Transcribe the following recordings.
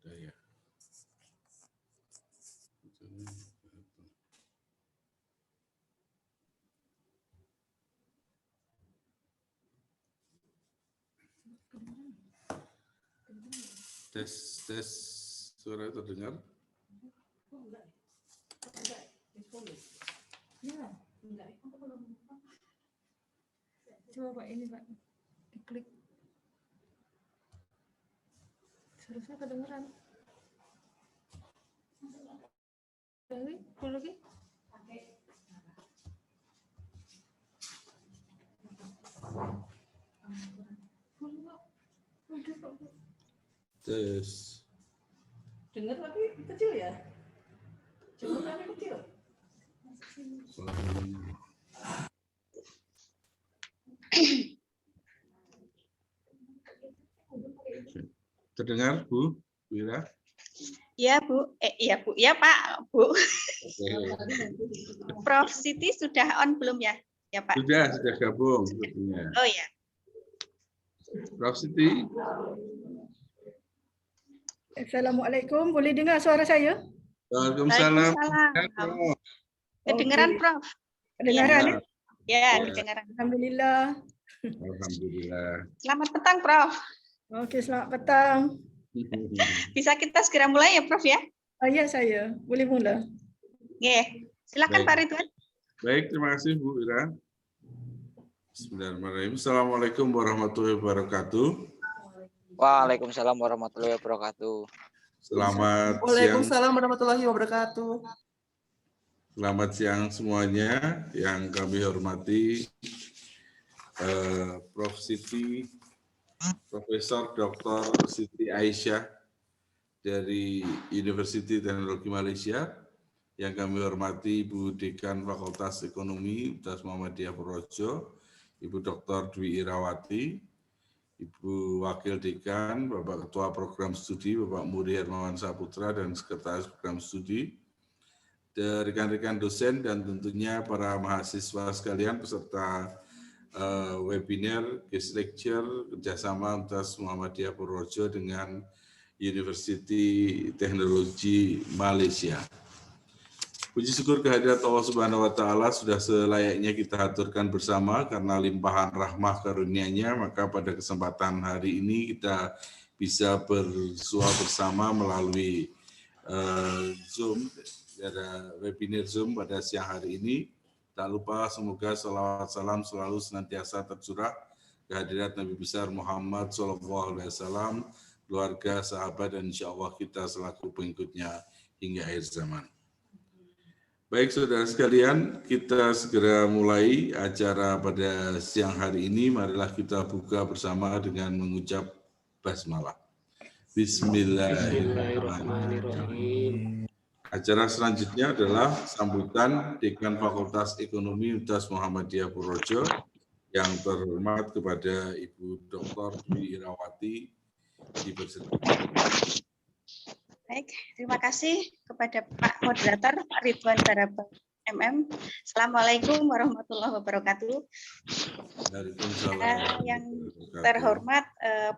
Ya. Tes tes suara terdengar? Coba Pak ini Pak, diklik. Harusnya kedengeran. Lagi. Tes. Dengar tapi kecil ya? Jemputannya kecil. Terdengar, Bu Wira? Ya Bu, iya Bu, ya Pak, Bu. Oke. Prof Siti sudah on belum ya? Ya Pak. Sudah gabung sepertinya. Oh ya. Prof Siti. Assalamualaikum, boleh dengar suara saya? Waalaikumsalam. Waalaikumsalam. Kedengaran Oke. Prof? Kedengaran ya? Ya, kedengaran. Alhamdulillah. Alhamdulillah. Selamat petang Prof. Oke, selamat petang. Bisa kita segera mulai ya Prof ya? Ya, saya. Boleh mula. Oke. Silakan Baik. Pak Ridwan. Baik, terima kasih Bu Ira. Bismillahirrahmanirrahim. Assalamualaikum warahmatullahi wabarakatuh. Waalaikumsalam warahmatullahi wabarakatuh. Selamat siang. Waalaikumsalam warahmatullahi wabarakatuh. Selamat siang semuanya yang kami hormati Prof Siti, Profesor Dr. Siti Aisyah dari University Teknologi Malaysia, yang kami hormati Ibu Dekan Fakultas Ekonomi Universitas Muhammadiyah Purworejo, Ibu Dr. Dwi Irawati, Ibu Wakil Dekan, Bapak Ketua Program Studi, Bapak Muri Hermawan Saputra, dan Sekretaris Program Studi, rekan-rekan dosen, dan tentunya para mahasiswa sekalian peserta webinar, guest lecture, kerjasama Universitas Muhammadiyah Purworejo dengan University Teknologi Malaysia. Puji syukur kehadirat Allah Subhanahu wa Ta'ala sudah selayaknya kita aturkan bersama karena limpahan rahmah karunia-Nya, maka pada kesempatan hari ini kita bisa bersua bersama melalui Zoom, ada webinar Zoom pada siang hari ini. Tak lupa semoga salawat salam selalu senantiasa tercurah kehadirat Nabi besar Muhammad SAW, keluarga, sahabat, dan insya Allah kita selaku pengikutnya hingga akhir zaman. Baik saudara sekalian, kita segera mulai acara pada siang hari ini. Marilah kita buka bersama dengan mengucap basmalah. Bismillahirrahmanirrahim. Acara selanjutnya adalah sambutan Dekan Fakultas Ekonomi Universitas Muhammadiyah Purworejo yang terhormat kepada Ibu Dr. Dwi Irawati dipersilakan. Baik, terima kasih kepada Pak Moderator, Pak Ridwan Baraba MM. Assalamualaikum warahmatullahi wabarakatuh. Yang terhormat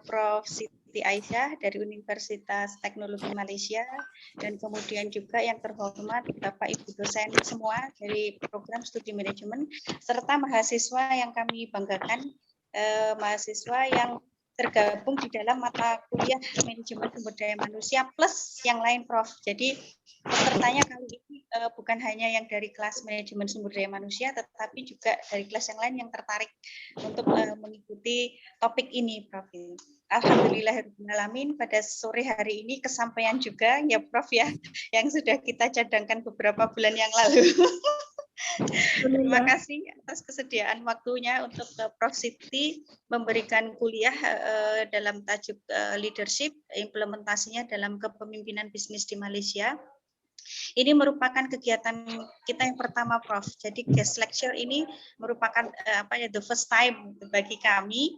Prof Siti Aisyah dari Universitas Teknologi Malaysia, dan kemudian juga yang terhormat Bapak Ibu dosen semua dari Program Studi Manajemen, serta mahasiswa yang kami banggakan, mahasiswa yang tergabung di dalam mata kuliah manajemen sumber daya manusia plus yang lain Prof. Jadi pesertanya kali ini bukan hanya yang dari kelas manajemen sumber daya manusia, tetapi juga dari kelas yang lain yang tertarik untuk mengikuti topik ini Prof. Alhamdulillahirrahmanirrahim, pada sore hari ini kesampaian juga ya Prof ya, yang sudah kita cadangkan beberapa bulan yang lalu. Terima kasih atas kesediaan waktunya untuk Prof Siti memberikan kuliah dalam tajuk leadership, implementasinya dalam kepemimpinan bisnis di Malaysia. Ini merupakan kegiatan kita yang pertama Prof. Jadi guest lecture ini merupakan the first time bagi kami.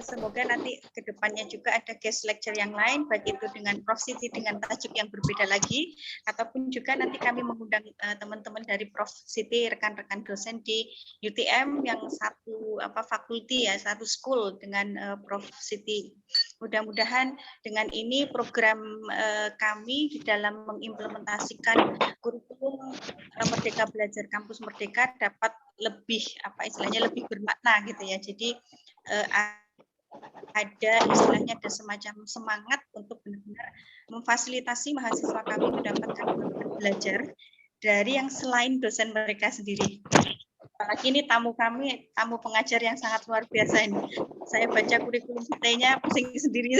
Semoga nanti ke depannya juga ada guest lecture yang lain, baik itu dengan Prof Siti dengan tajuk yang berbeda lagi, ataupun juga nanti kami mengundang teman-teman dari Prof Siti, rekan-rekan dosen di UTM yang satu fakulti ya, satu school dengan Prof Siti. Mudah-mudahan dengan ini program kami di dalam mengimplementasikan kurikulum Merdeka Belajar Kampus Merdeka dapat lebih lebih bermakna gitu ya. Jadi ada istilahnya ada semacam semangat untuk benar-benar memfasilitasi mahasiswa kami mendapatkan belajar dari yang selain dosen mereka sendiri. Apalagi ini tamu kami, tamu pengajar yang sangat luar biasa ini. Saya baca kurikulum vitae-nya pusing sendiri.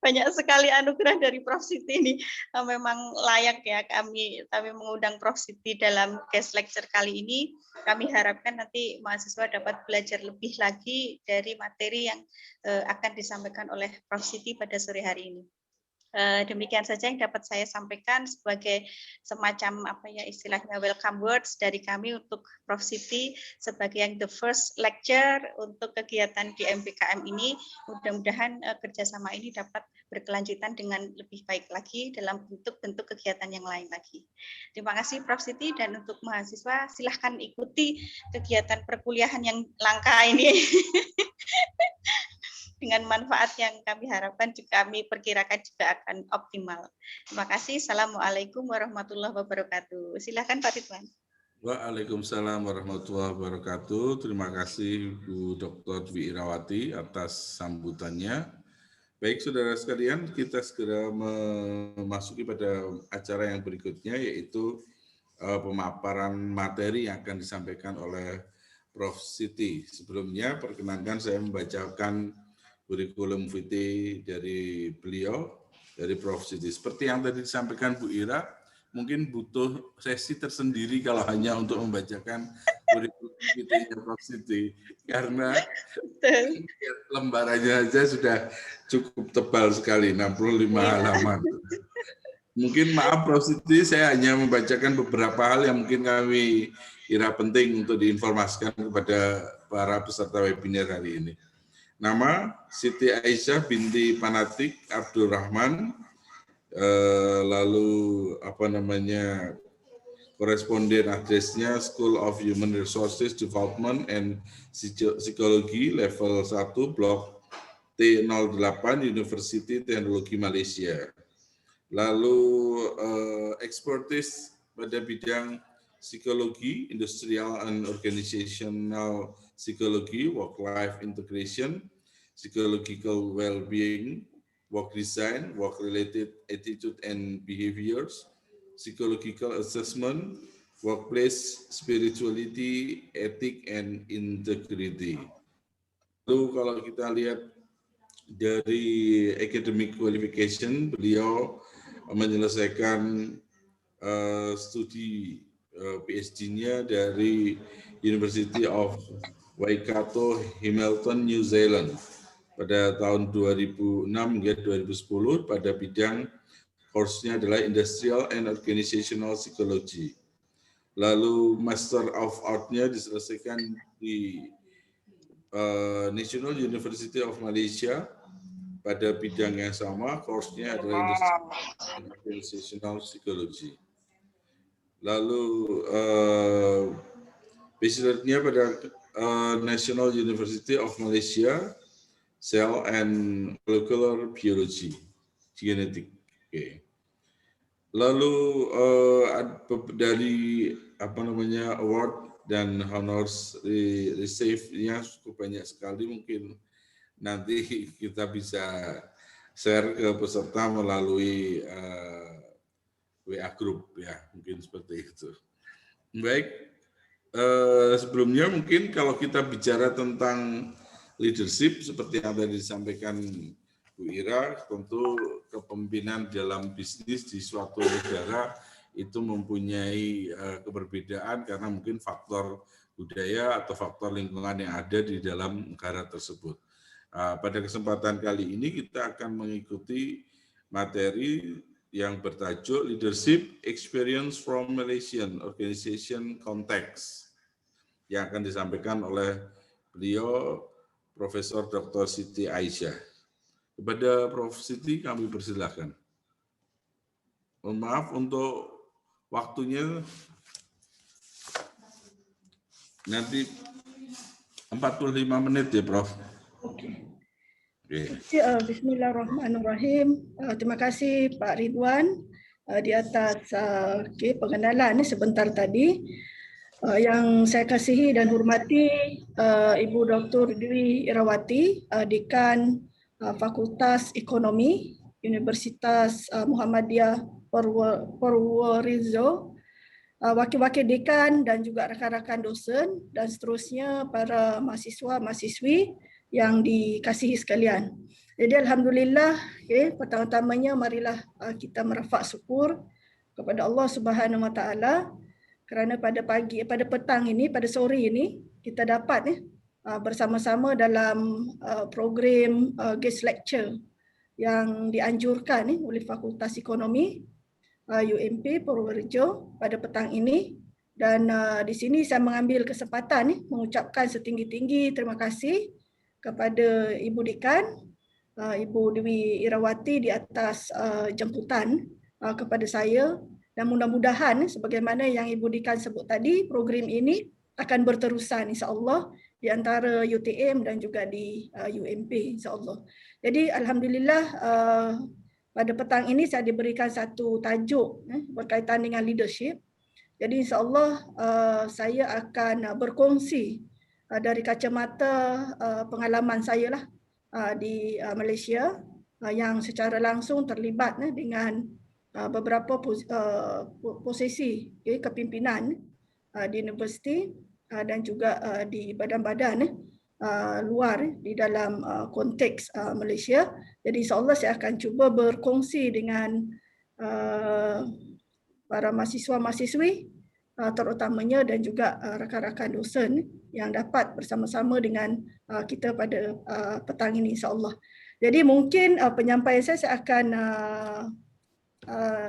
banyak sekali anugerah dari Prof. Siti ini. Memang layak ya kami mengundang Prof. Siti dalam guest lecture kali ini. Kami harapkan nanti mahasiswa dapat belajar lebih lagi dari materi yang akan disampaikan oleh Prof. Siti pada sore hari ini. Demikian saja yang dapat saya sampaikan sebagai semacam apa ya istilahnya welcome words dari kami untuk Prof. Siti sebagai yang the first lecture untuk kegiatan di MPKM ini. Mudah-mudahan kerjasama ini dapat berkelanjutan dengan lebih baik lagi dalam bentuk-bentuk kegiatan yang lain lagi. Terima kasih Prof. Siti, dan untuk mahasiswa silahkan ikuti kegiatan perkuliahan yang langka ini. Dengan manfaat yang kami harapkan juga kami perkirakan juga akan optimal. Terima kasih. Assalamualaikum warahmatullahi wabarakatuh. Silakan Pak Ridwan. Waalaikumsalam warahmatullahi wabarakatuh. Terima kasih Bu Dr. Dwi Irawati atas sambutannya. Baik saudara sekalian, kita segera memasuki pada acara yang berikutnya, yaitu pemaparan materi yang akan disampaikan oleh Prof. Siti. Sebelumnya perkenankan saya membacakan kurikulum vitae dari beliau, dari Prof. Siti. Seperti yang tadi disampaikan Bu Ira, mungkin butuh sesi tersendiri kalau hanya untuk membacakan kurikulum vitae-nya Prof. Siti, karena lembarannya saja sudah cukup tebal sekali, 65 halaman. Mungkin maaf Prof. Siti, saya hanya membacakan beberapa hal yang mungkin kami kira penting untuk diinformasikan kepada para peserta webinar hari ini. Nama Siti Aisyah binti Panatik Abdurrahman, lalu koresponden adresnya School of Human Resources Development and Psychology level 1 blok T08 University Teknologi Malaysia. Lalu expertise pada bidang psikologi, industrial and organizational psychology, work-life integration, psychological well-being, work design, work-related attitude and behaviors, psychological assessment, workplace spirituality, ethic and integrity. Lalu kalau kita lihat dari academic qualification, beliau menyelesaikan studi PhD-nya dari University of Waikato, Hamilton, New Zealand pada tahun 2006 hingga 2010 pada bidang course-nya adalah Industrial and Organizational Psychology. Lalu Master of Art-nya diselesaikan di National University of Malaysia pada bidang yang sama, course-nya adalah Industrial and Organizational Psychology. Lalu bachelor-nya pada National University of Malaysia, Cell and Molecular Biology, Genetik. Okay. Lalu dari award dan honors receive-nya cukup banyak sekali, mungkin nanti kita bisa share ke peserta melalui WA Group ya, mungkin seperti itu. Baik, sebelumnya mungkin kalau kita bicara tentang leadership seperti yang tadi disampaikan Bu Ira, tentu kepemimpinan dalam bisnis di suatu negara itu mempunyai keberbedaan karena mungkin faktor budaya atau faktor lingkungan yang ada di dalam negara tersebut. Pada kesempatan kali ini kita akan mengikuti materi yang bertajuk Leadership Experience from Malaysian Organization Context yang akan disampaikan oleh beliau Profesor Dr. Siti Aisyah. Kepada Prof. Siti kami persilahkan. Mohon maaf untuk waktunya nanti 45 menit ya Prof. Oke. Bismillahirrahmanirrahim. Terima kasih Pak Ridwan di atas pengenalan sebentar tadi. Yang saya kasihi dan hormati Ibu Dr. Dwi Irawati, Dekan Fakultas Ekonomi Universitas Muhammadiyah Purworejo, wakil-wakil dekan dan juga rakan-rakan dosen dan seterusnya para mahasiswa-mahasiswi yang dikasihi sekalian. Jadi alhamdulillah, pertama-tamanya marilah kita merafak syukur kepada Allah Subhanahu Wa Taala kerana pada petang ini, pada sore ini kita dapat bersama-sama dalam program guest lecture yang dianjurkan oleh Fakultas Ekonomi UMP Purworejo pada petang ini. Dan di sini saya mengambil kesempatan mengucapkan setinggi-tinggi terima kasih kepada Ibu Dekan, Ibu Dewi Irawati di atas jemputan kepada saya, dan mudah-mudahan sebagaimana yang Ibu Dekan sebut tadi, program ini akan berterusan insya-Allah di antara UTM dan juga di UMP insya-Allah. Jadi alhamdulillah pada petang ini saya diberikan satu tajuk berkaitan dengan leadership. Jadi insya-Allah saya akan berkongsi dari kacamata pengalaman saya lah di Malaysia yang secara langsung terlibat dengan beberapa posisi kepimpinan di universiti dan juga di badan-badan luar di dalam konteks Malaysia. Jadi insya-Allah saya akan cuba berkongsi dengan para mahasiswa-mahasiswi terutamanya dan juga rakan-rakan dosen yang dapat bersama-sama dengan kita pada petang ini insya-Allah. Jadi mungkin penyampaian saya akan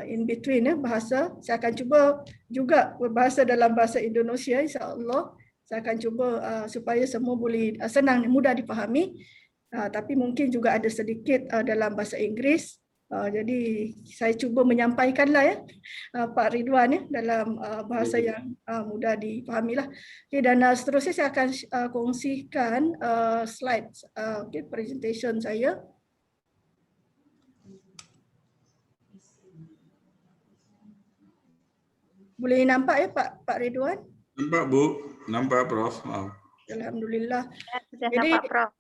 in between bahasa. Saya akan cuba juga berbahasa dalam bahasa Indonesia insya-Allah. Saya akan cuba supaya semua boleh senang, mudah dipahami. Tapi mungkin juga ada sedikit dalam bahasa Inggeris. Jadi saya cuba menyampaikanlah Pak Ridwan dalam bahasa yang mudah dipahami lah. Okay, dan seterusnya saya akan kongsikan slide presentation saya. Boleh nampak ya Pak Ridwan? Nampak Bu, nampak Prof. Alhamdulillah. Sudah Jadi, nampak, Prof.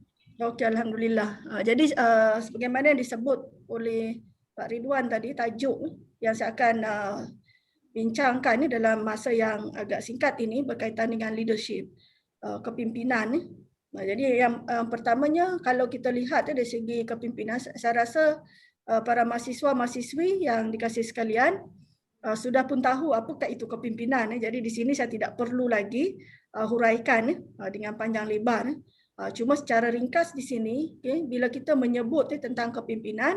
Okey, alhamdulillah. Jadi sebagaimana yang disebut oleh Pak Ridwan tadi, tajuk yang saya akan bincangkan dalam masa yang agak singkat ini berkaitan dengan leadership, kepimpinan. Jadi yang pertamanya kalau kita lihat dari segi kepimpinan, saya rasa para mahasiswa-mahasiswi yang dikasihi sekalian sudah pun tahu apakah itu kepimpinan. Jadi di sini saya tidak perlu lagi huraikan dengan panjang lebar. Cuma secara ringkas di sini, bila kita menyebut tentang kepimpinan,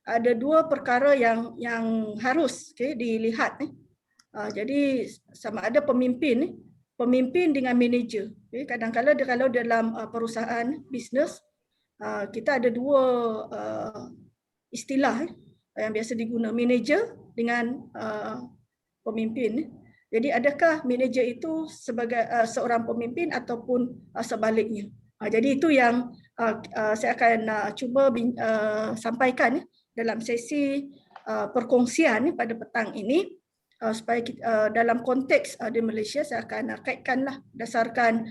ada dua perkara yang harus dilihat. Jadi sama ada pemimpin dengan manager. Kadang-kadang kalau dalam perusahaan bisnes, kita ada dua istilah yang biasa diguna, manager dengan pemimpin. Jadi adakah manager itu sebagai seorang pemimpin ataupun sebaliknya? Jadi itu yang saya akan cuba sampaikan dalam sesi perkongsian pada petang ini, supaya dalam konteks di Malaysia saya akan kaitkanlah berdasarkan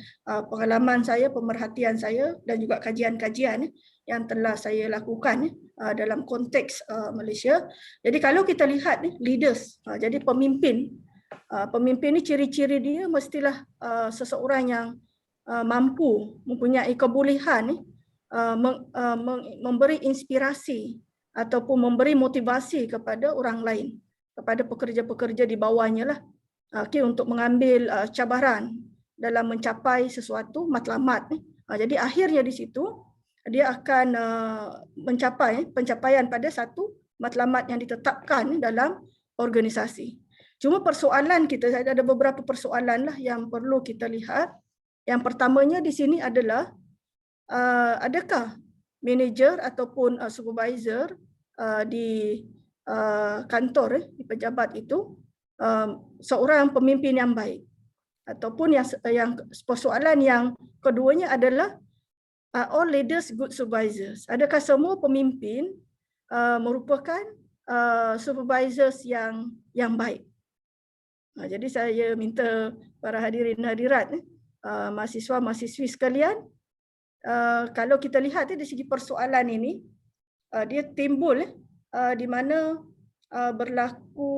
pengalaman saya, pemerhatian saya dan juga kajian-kajian yang telah saya lakukan dalam konteks Malaysia. Jadi kalau kita lihat leaders, jadi pemimpin ini ciri-ciri dia mestilah seseorang yang mampu, mempunyai kebolehan memberi inspirasi ataupun memberi motivasi kepada orang lain, kepada pekerja-pekerja di bawahnya lah, untuk mengambil cabaran dalam mencapai sesuatu matlamat. Jadi akhirnya di situ dia akan mencapai pencapaian pada satu matlamat yang ditetapkan dalam organisasi. Cuma persoalan kita, ada beberapa persoalan lah yang perlu kita lihat. Yang pertamanya di sini adalah adakah manager ataupun supervisor di kantor, di pejabat itu seorang pemimpin yang baik, ataupun yang persoalan yang keduanya adalah all leaders good supervisors. Adakah semua pemimpin merupakan supervisors yang baik? Jadi saya minta para hadirin hadirat, mahasiswa-mahasiswi sekalian, kalau kita lihat dari segi persoalan ini, dia timbul di mana berlaku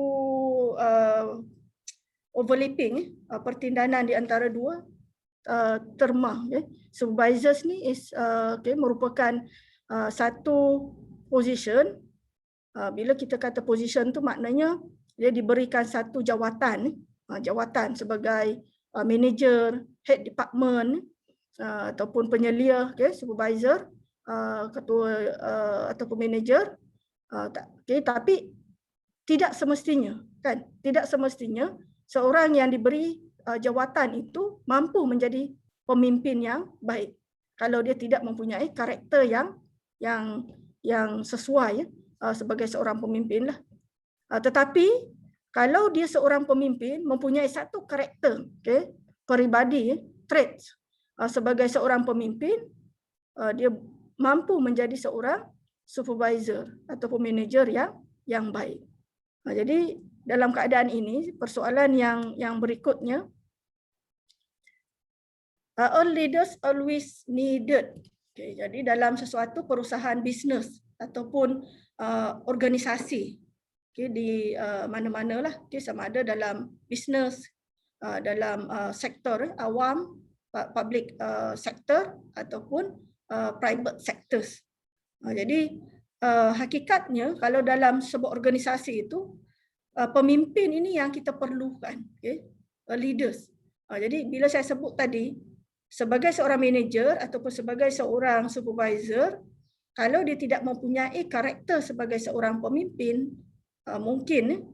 overlapping, pertindahan di antara dua terma. Supervisors ni merupakan satu position. Bila kita kata position tu maknanya dia diberikan satu jawatan, jawatan sebagai manager, head department, ataupun penyelia, supervisor, ketua ataupun manager. Tapi tidak semestinya, kan? Tidak semestinya seorang yang diberi jawatan itu mampu menjadi pemimpin yang baik kalau dia tidak mempunyai karakter yang sesuai sebagai seorang pemimpin lah. Tetapi kalau dia seorang pemimpin mempunyai satu karakter, peribadi, traits sebagai seorang pemimpin, dia mampu menjadi seorang supervisor ataupun manager yang baik. Jadi dalam keadaan ini, persoalan yang berikutnya, all leaders always needed. Jadi dalam sesuatu perusahaan bisnes ataupun organisasi, di mana-mana lah, sama ada dalam bisnes, dalam sektor awam, public sector ataupun private sectors. Jadi hakikatnya kalau dalam sebuah organisasi itu, pemimpin ini yang kita perlukan, leaders. Jadi bila saya sebut tadi, sebagai seorang manager ataupun sebagai seorang supervisor, kalau dia tidak mempunyai karakter sebagai seorang pemimpin, mungkin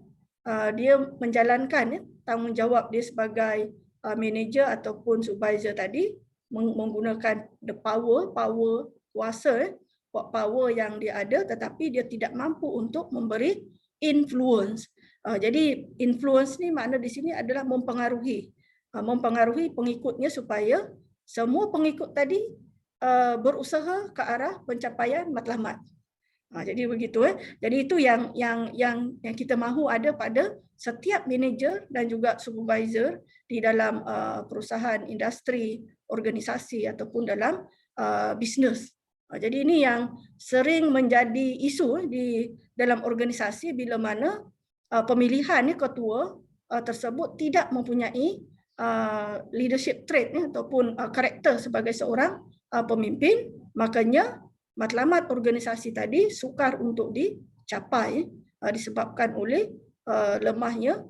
dia menjalankan tanggungjawab dia sebagai manager ataupun supervisor tadi menggunakan the power kuasa, power yang dia ada, tetapi dia tidak mampu untuk memberi influence. Jadi influence ni makna di sini adalah mempengaruhi pengikutnya supaya semua pengikut tadi berusaha ke arah pencapaian matlamat. Jadi begitu. Jadi itu yang kita mahu ada pada setiap manager dan juga supervisor di dalam perusahaan, industri, organisasi ataupun dalam bisnes. Jadi ini yang sering menjadi isu di dalam organisasi bila mana pemilihan ketua tersebut tidak mempunyai leadership trait ataupun karakter sebagai seorang pemimpin, makanya matlamat organisasi tadi sukar untuk dicapai disebabkan oleh lemahnya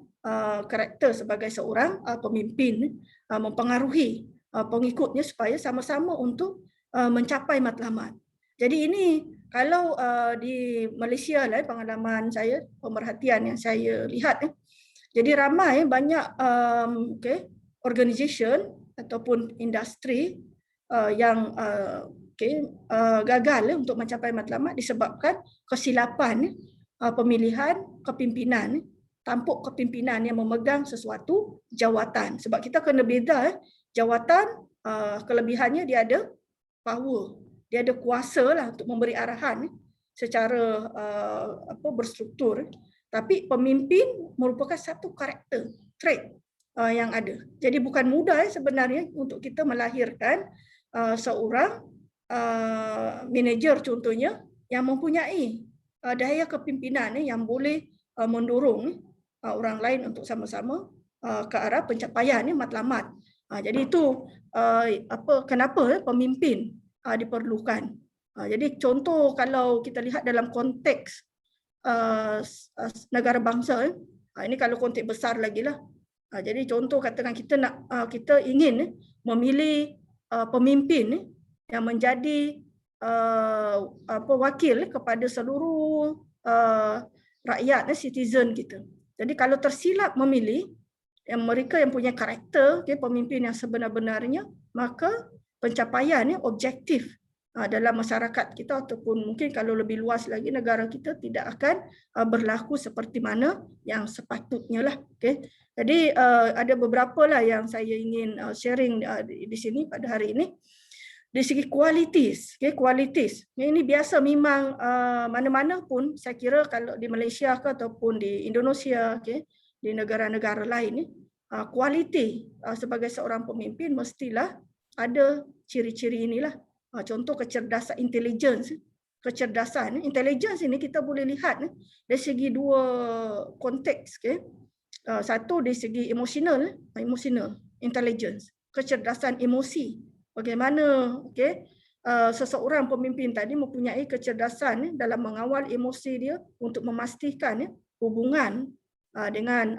karakter sebagai seorang pemimpin mempengaruhi pengikutnya supaya sama-sama untuk mencapai matlamat. Jadi ini kalau di Malaysia lah, pengalaman saya, pemerhatian yang saya lihat, jadi ramai banyak organisation ataupun industri yang gagal untuk mencapai matlamat disebabkan kesilapan pemilihan kepimpinan, tampuk kepimpinan yang memegang sesuatu jawatan. Sebab kita kena beza, jawatan kelebihannya dia ada power, dia ada kuasa lah untuk memberi arahan secara berstruktur. Tapi pemimpin merupakan satu karakter, trait yang ada. Jadi bukan mudah sebenarnya untuk kita melahirkan seorang manager contohnya yang mempunyai daya kepimpinan yang boleh mendorong orang lain untuk sama-sama ke arah pencapaian matlamat. Jadi itu kenapa pemimpin diperlukan. Jadi contoh kalau kita lihat dalam konteks negara bangsa, ini kalau konteks besar lagi lah. Jadi contoh katakan kita ingin memilih pemimpin yang menjadi wakil kepada seluruh rakyat, citizen kita. Jadi kalau tersilap memilih yang mereka yang punya karakter pemimpin yang sebenar-benarnya, maka pencapaiannya objektif dalam masyarakat kita ataupun mungkin kalau lebih luas lagi negara kita tidak akan berlaku seperti mana yang sepatutnya lah. Jadi ada beberapa lah yang saya ingin sharing di sini pada hari ini. Dari segi kualitas, kualitas ini biasa memang mana-mana pun saya kira kalau di Malaysia ke ataupun di Indonesia, di negara-negara lain, kualiti sebagai seorang pemimpin mestilah ada ciri-ciri inilah. Contoh kecerdasan, intelligence. Kecerdasan, intelligence ini kita boleh lihat dari segi dua konteks. Satu dari segi emotional intelligence, kecerdasan emosi. Bagaimana seseorang pemimpin tadi mempunyai kecerdasan dalam mengawal emosi dia untuk memastikan hubungan dengan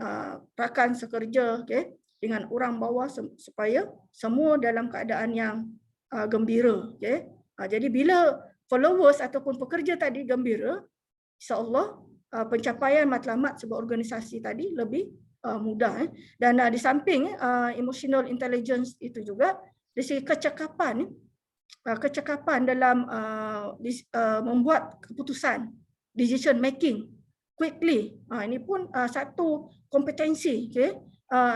rakan sekerja, dengan orang bawah supaya semua dalam keadaan yang gembira. Jadi bila followers ataupun pekerja tadi gembira, insya-Allah pencapaian matlamat sebuah organisasi tadi lebih mudah. Dan di samping emotional intelligence itu juga dari segi kecekapan dalam membuat keputusan, decision making quickly. Ini pun satu kompetensi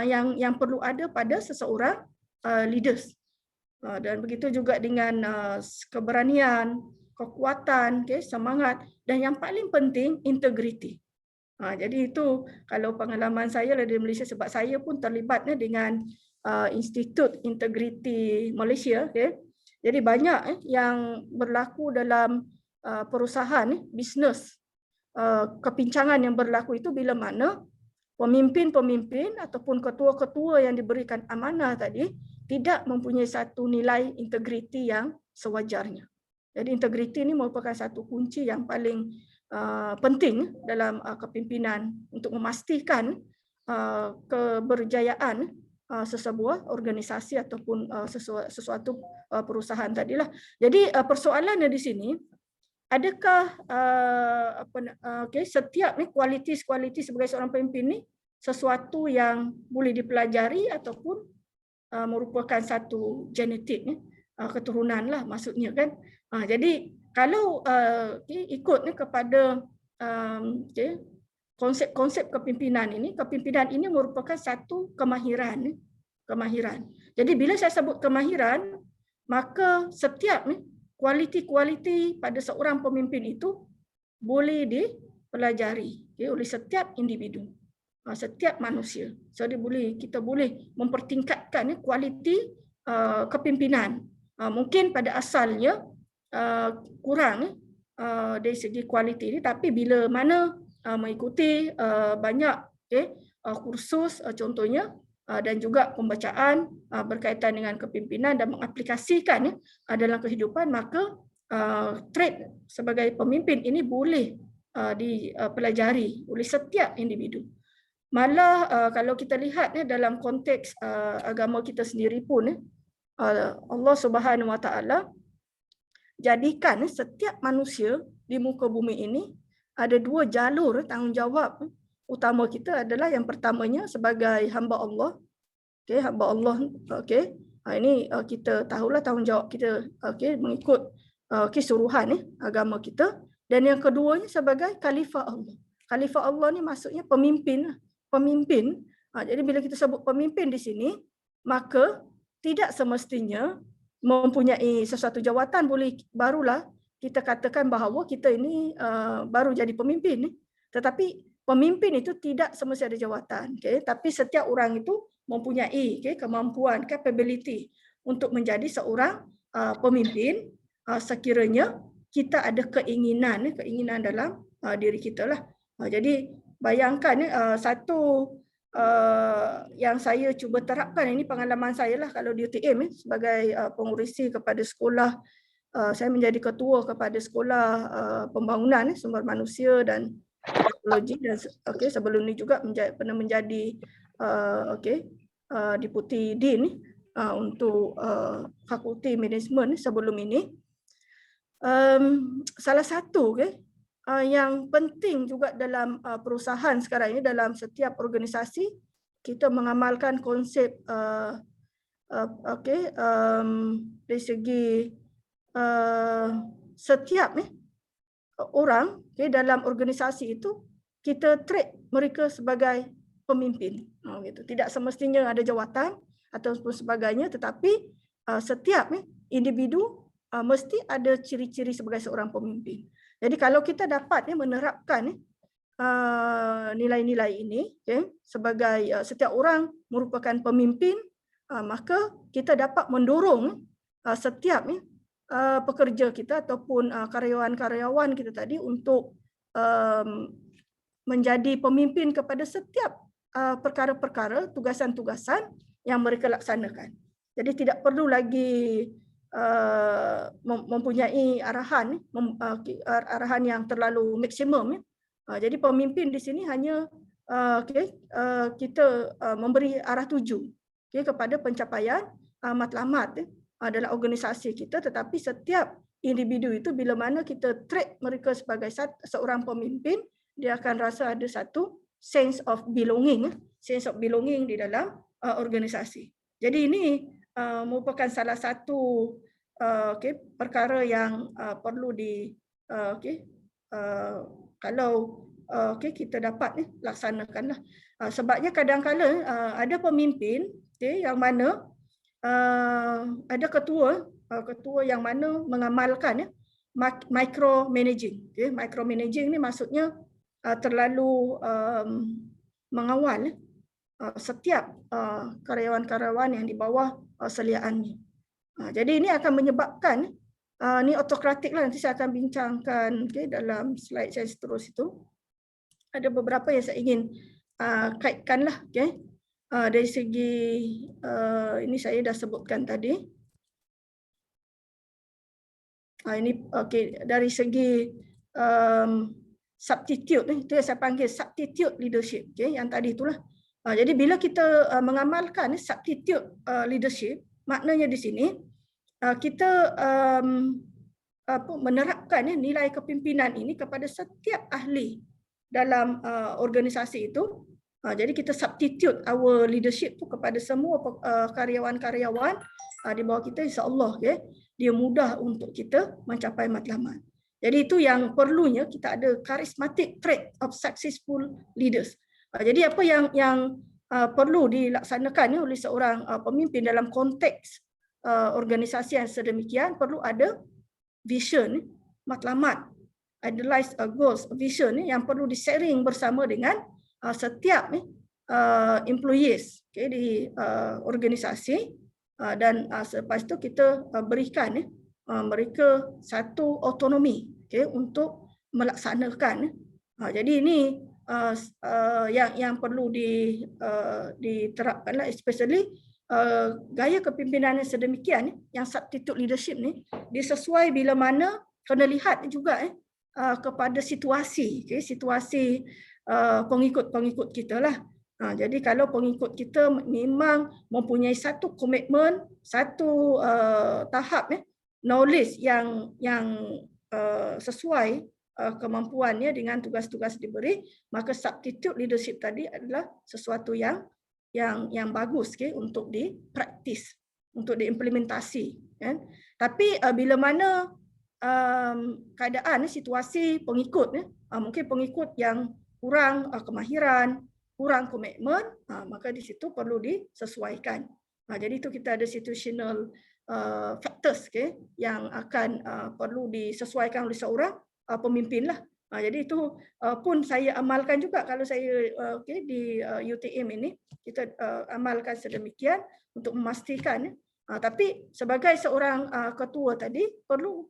yang perlu ada pada seseorang leaders. Dan begitu juga dengan keberanian, kekuatan, semangat, dan yang paling penting integriti. Jadi itu kalau pengalaman saya di Malaysia, sebab saya pun terlibat dengan Institut Integriti Malaysia. Jadi banyak yang berlaku dalam perusahaan, bisnes, kepincangan yang berlaku itu bila mana pemimpin-pemimpin ataupun ketua-ketua yang diberikan amanah tadi tidak mempunyai satu nilai integriti yang sewajarnya. Jadi integriti ini merupakan satu kunci yang paling penting dalam kepimpinan untuk memastikan keberjayaan sesebuah organisasi ataupun sesuatu perusahaan tadilah. Jadi persoalannya di sini, adakah setiap kualiti sebagai seorang pemimpin ni sesuatu yang boleh dipelajari ataupun merupakan satu genetik, keturunan lah maksudnya kan. Jadi kalau ikut kepada konsep kepimpinan ini merupakan satu kemahiran. Jadi bila saya sebut kemahiran, maka setiap kualiti-kualiti pada seorang pemimpin itu boleh dipelajari oleh setiap individu, setiap manusia. So kita boleh mempertingkatkan kualiti kepimpinan. Mungkin pada asalnya kurang dari segi kualiti ini, tapi bila mana mengikuti banyak kursus contohnya dan juga pembacaan berkaitan dengan kepimpinan dan mengaplikasikan dalam kehidupan, maka trait sebagai pemimpin ini boleh dipelajari oleh setiap individu. Malah kalau kita lihat dalam konteks agama kita sendiri pun, Allah Subhanahu Wa Taala jadikan setiap manusia di muka bumi ini ada dua jalur tanggungjawab utama kita. Adalah yang pertamanya sebagai hamba Allah. Hamba Allah. Ini kita tahulah tanggungjawab kita mengikut suruhan agama kita. Dan yang keduanya sebagai khalifah Allah. Khalifah Allah ni maksudnya pemimpin. Jadi bila kita sebut pemimpin di sini, maka tidak semestinya mempunyai sesuatu jawatan barulah kita katakan bahawa kita ini baru jadi pemimpin. Tetapi pemimpin itu tidak semestinya ada jawatan. Tapi setiap orang itu mempunyai kemampuan, capability untuk menjadi seorang pemimpin sekiranya kita ada keinginan dalam diri kita lah. Jadi bayangkan satu yang saya cuba terapkan, ini pengalaman saya lah kalau di UTM sebagai pengurusi kepada sekolah. Saya menjadi ketua kepada sekolah pembangunan sumber manusia dan teknologi, dan sebelum ini juga pernah menjadi Deputi Dean untuk Fakulti Management sebelum ini. Salah satu yang penting juga dalam perusahaan sekarang ini, dalam setiap organisasi kita mengamalkan konsep dari segi setiap orang dalam organisasi itu kita treat mereka sebagai pemimpin. Tidak semestinya ada jawatan ataupun sebagainya, tetapi setiap individu mesti ada ciri-ciri sebagai seorang pemimpin. Jadi kalau kita dapat menerapkan nilai-nilai ini sebagai setiap orang merupakan pemimpin, maka kita dapat mendorong setiap pekerja kita ataupun karyawan-karyawan kita tadi untuk menjadi pemimpin kepada setiap perkara-perkara, tugasan-tugasan yang mereka laksanakan. Jadi tidak perlu lagi mempunyai arahan arahan yang terlalu maksimum. Jadi pemimpin di sini hanya kita memberi arah tuju kepada pencapaian matlamat dalam organisasi kita, tetapi setiap individu itu bila mana kita treat mereka sebagai seorang pemimpin, dia akan rasa ada satu sense of belonging di dalam organisasi. Jadi ini merupakan salah satu perkara yang perlu kalau kita dapat laksanakanlah. Sebabnya kadang-kala ada pemimpin yang mana ada ketua yang mana mengamalkan micromanaging. Micromanaging ni maksudnya terlalu mengawal setiap karyawan-karyawan yang di bawah seliaannya. Jadi ini akan menyebabkan ni autokratik lah, nanti saya akan bincangkan dalam slide saya seterusnya itu. Ada beberapa yang saya ingin kaitkanlah dari segi ini saya dah sebutkan tadi. Ini dari segi substitute itu yang saya panggil substitute leadership, yang tadi itulah. Jadi bila kita mengamalkan substitute leadership, maknanya di sini kita menerapkan nilai kepimpinan ini kepada setiap ahli dalam organisasi itu. Jadi kita substitute our leadership tu kepada semua karyawan-karyawan di bawah kita, insya-Allah dia mudah untuk kita mencapai matlamat. Jadi itu yang perlunya kita ada charismatic trait of successful leaders. Jadi apa yang perlu dilaksanakan oleh seorang pemimpin dalam konteks organisasi yang sedemikian, perlu ada vision matlamat, idealized goals, vision yang perlu di-sharing bersama dengan setiap employees di organisasi, dan selepas itu kita berikan mereka satu autonomi untuk melaksanakan. Jadi ini yang perlu diterapkanlah, especially gaya kepimpinan yang sedemikian, yang substitute leadership ni, dia sesuai bila mana kena lihat juga kepada situasi, situasi pengikut-pengikut kita lah. Jadi kalau pengikut kita memang mempunyai satu komitmen, satu tahap knowledge yang sesuai kemampuannya dengan tugas-tugas diberi, maka substitute leadership tadi adalah sesuatu yang bagus untuk dipraktis, untuk diimplementasi. Tapi bila mana keadaan situasi pengikut, mungkin pengikut yang kurang kemahiran, kurang komitmen, maka di situ perlu disesuaikan. Jadi itu kita ada situational factors yang akan perlu disesuaikan oleh seorang pemimpin lah. Jadi itu pun saya amalkan juga kalau saya di UTM ini, kita amalkan sedemikian untuk memastikan. Tapi sebagai seorang ketua tadi perlu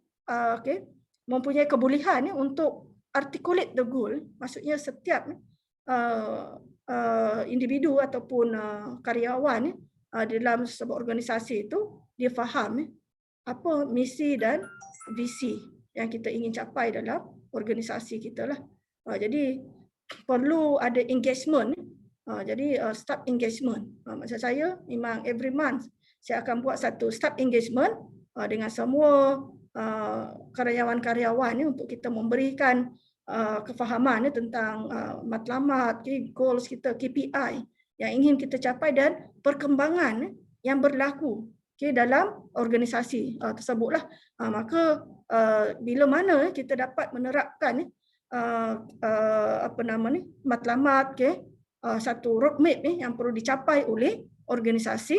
mempunyai kebolehan untuk articulate the goal, maksudnya setiap individu ataupun karyawan dalam sebuah organisasi itu dia faham apa misi dan visi yang kita ingin capai dalam organisasi kita lah. Jadi perlu ada engagement. Jadi staff engagement. Maksud saya memang every month saya akan buat satu staff engagement dengan semua karyawan-karyawan untuk kita memberikan kefahaman tentang matlamat, goals kita, KPI yang ingin kita capai dan perkembangan yang berlaku dalam organisasi tersebutlah. Maka bila mana kita dapat menerapkan matlamat, satu roadmap yang perlu dicapai oleh organisasi,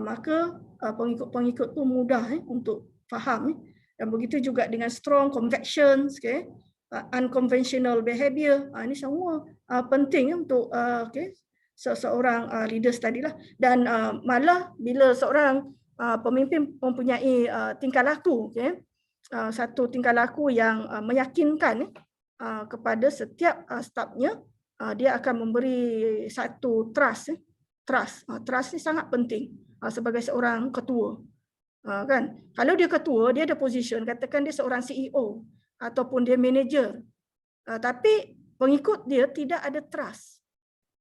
maka pengikut-pengikut tu mudah untuk faham. Dan begitu juga dengan strong convictions, unconventional behavior, ini semua penting untuk seseorang leaders tadilah. Dan malah bila seorang pemimpin mempunyai tingkah laku, satu tingkah laku yang meyakinkan kepada setiap stafnya, dia akan memberi satu trust. Trust ni sangat penting sebagai seorang ketua. Kan? Kalau dia ketua, dia ada position, katakan dia seorang CEO ataupun dia manager. Tapi pengikut dia tidak ada trust.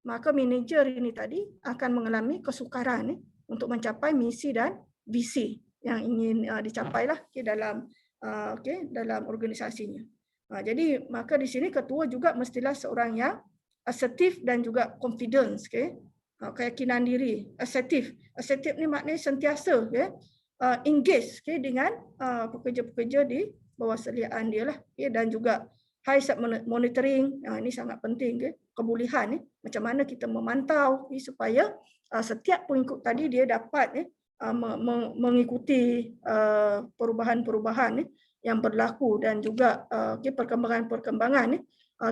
Maka manager ini tadi akan mengalami kesukaran untuk mencapai misi dan visi yang ingin dicapai lah dalam organisasinya. Jadi maka di sini ketua juga mestilah seorang yang assertif dan juga confidence, keyakinan diri. Assertif ni maknanya sentiasa engage dengan pekerja-pekerja di bawah seliaan dia lah, dan juga high set monitoring. Ini sangat penting, kebolehan macam mana kita memantau supaya setiap pengikut tadi dia dapat mengikuti perubahan-perubahan yang berlaku dan juga perkembangan-perkembangan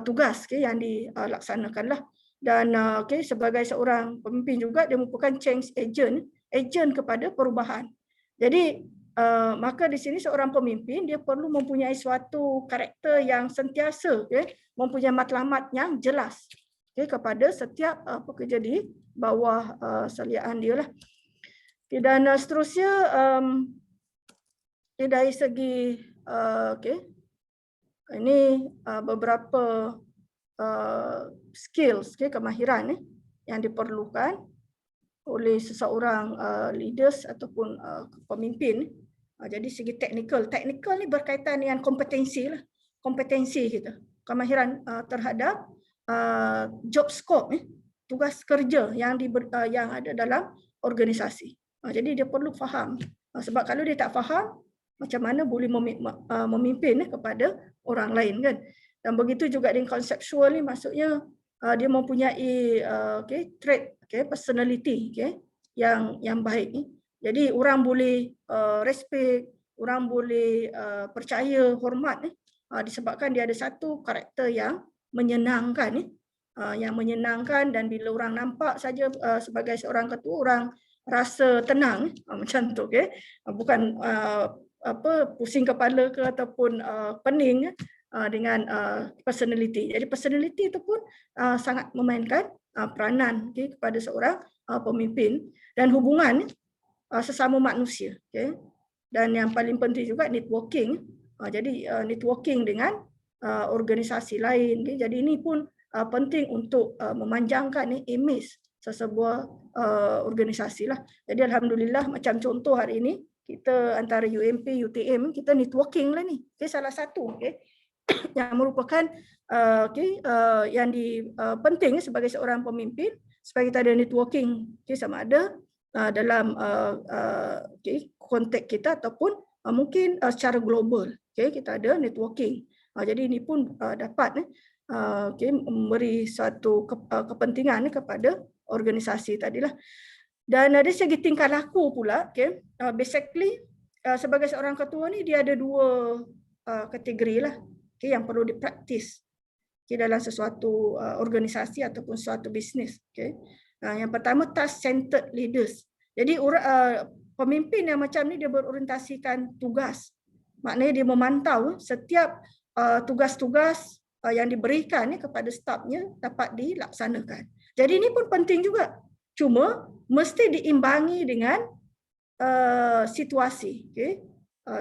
tugas yang dilaksanakanlah. Dan sebagai seorang pemimpin juga dia merupakan change agent kepada perubahan. Jadi maka di sini seorang pemimpin dia perlu mempunyai suatu karakter yang sentiasa mempunyai matlamat yang jelas kepada setiap pekerja di bawah seliaan dia lah. Dan seterusnya dari segi ini beberapa skills, kemahiran yang diperlukan oleh seseorang leaders ataupun pemimpin. Jadi segi teknikal ni berkaitan dengan kompetensi lah, kompetensi kita, kemahiran terhadap job scope, tugas kerja yang ada dalam organisasi. Jadi dia perlu faham, sebab kalau dia tak faham, macam mana boleh memimpin kepada orang lain, kan? Dan begitu juga dengan konseptual ni, maksudnya dia mempunyai trait, personality, yang baik ni. Jadi orang boleh respect, orang boleh percaya, hormat disebabkan dia ada satu karakter yang menyenangkan, dan bila orang nampak saja sebagai seorang ketua, orang rasa tenang, macam tu, bukan pusing kepala ke ataupun pening dengan personality. Jadi personality itu pun sangat memainkan peranan kepada seorang pemimpin, dan hubungan sesama manusia. Dan yang paling penting juga networking. Jadi networking dengan organisasi lain. Jadi ini pun penting untuk memanjangkan image sesebuah organisasi lah. Jadi alhamdulillah, macam contoh hari ini kita antara UMP, UTM, kita networking lah ni. Salah satu yang merupakan yang penting sebagai seorang pemimpin, supaya kita ada networking, sama ada dalam konteks kita ataupun mungkin secara global, kita ada networking. Jadi ini pun dapat memberi suatu kepentingan kepada organisasi tadilah. Dan dari segi tingkah laku pula, basically sebagai seorang ketua ni dia ada dua kategori lah, yang perlu dipraktis dalam sesuatu organisasi ataupun suatu bisnes. Yang pertama, task-centered leaders. Jadi pemimpin yang macam ni dia berorientasikan tugas. Maknanya dia memantau setiap tugas-tugas yang diberikan kepada stafnya dapat dilaksanakan. Jadi ini pun penting juga. Cuma mesti diimbangi dengan situasi,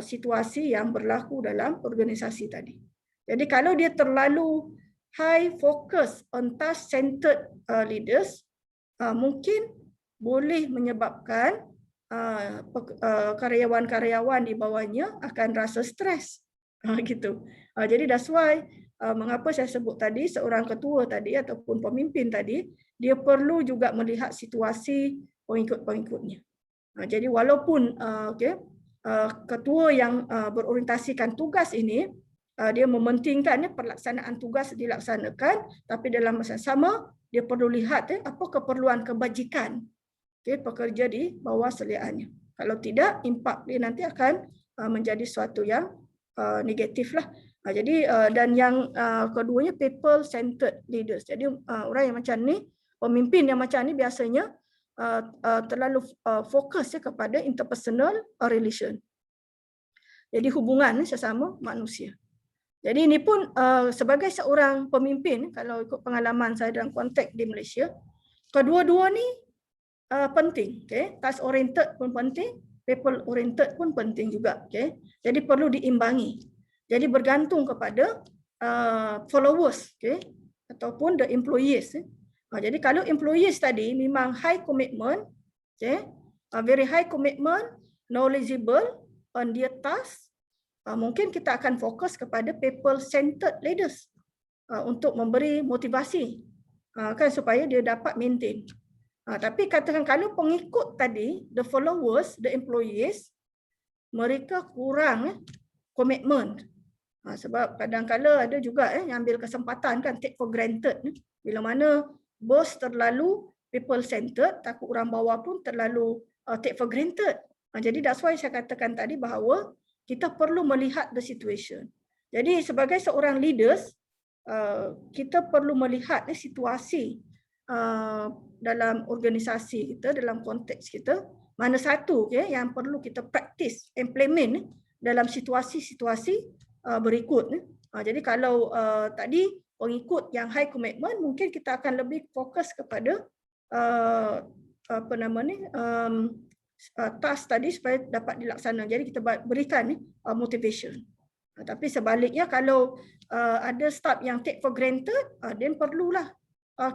situasi yang berlaku dalam organisasi tadi. Jadi kalau dia terlalu high focus on task-centered leaders, mungkin boleh menyebabkan karyawan-karyawan di bawahnya akan rasa stres, gitu. Jadi that's why mengapa saya sebut tadi seorang ketua tadi ataupun pemimpin tadi, dia perlu juga melihat situasi pengikut-pengikutnya. Jadi walaupun ketua yang berorientasikan tugas ini, dia mementingkan pelaksanaan tugas dilaksanakan, tapi dalam masa sama dia perlu lihat apa keperluan kebajikan pekerja di bawah seliaannya. Kalau tidak, impak dia nanti akan menjadi suatu yang negatif lah. Jadi dan yang keduanya, people centered leaders. Jadi orang yang macam ni, pemimpin yang macam ni biasanya terlalu fokus kepada interpersonal relation. Jadi hubungan sesama manusia. Jadi ini pun sebagai seorang pemimpin, kalau ikut pengalaman saya dalam konteks di Malaysia, kedua-dua ni penting. Task oriented pun penting, people oriented pun penting juga. Okay? Jadi perlu diimbangi. Jadi bergantung kepada followers, okay? Ataupun the employees. Jadi kalau employees tadi memang high commitment, okay? Very high commitment, knowledgeable on their task, mungkin kita akan fokus kepada people-centered leaders untuk memberi motivasi kan supaya dia dapat maintain. Tapi katakan kalau pengikut tadi, the followers, the employees, mereka kurang komitmen. Sebab kadang-kala ada juga yang ambil kesempatan kan, take for granted. Bila mana bos terlalu people-centered, takut orang bawah pun terlalu take for granted. Jadi that's why saya katakan tadi bahawa kita perlu melihat the situation. Jadi sebagai seorang leaders, kita perlu melihat situasi dalam organisasi kita, dalam konteks kita, mana satu yang perlu kita practice, implement dalam situasi-situasi berikut. Jadi kalau tadi pengikut yang high commitment, mungkin kita akan lebih fokus kepada task tadi supaya dapat dilaksanakan. Jadi kita berikan motivation. Tapi sebaliknya kalau ada staff yang take for granted, then perlulah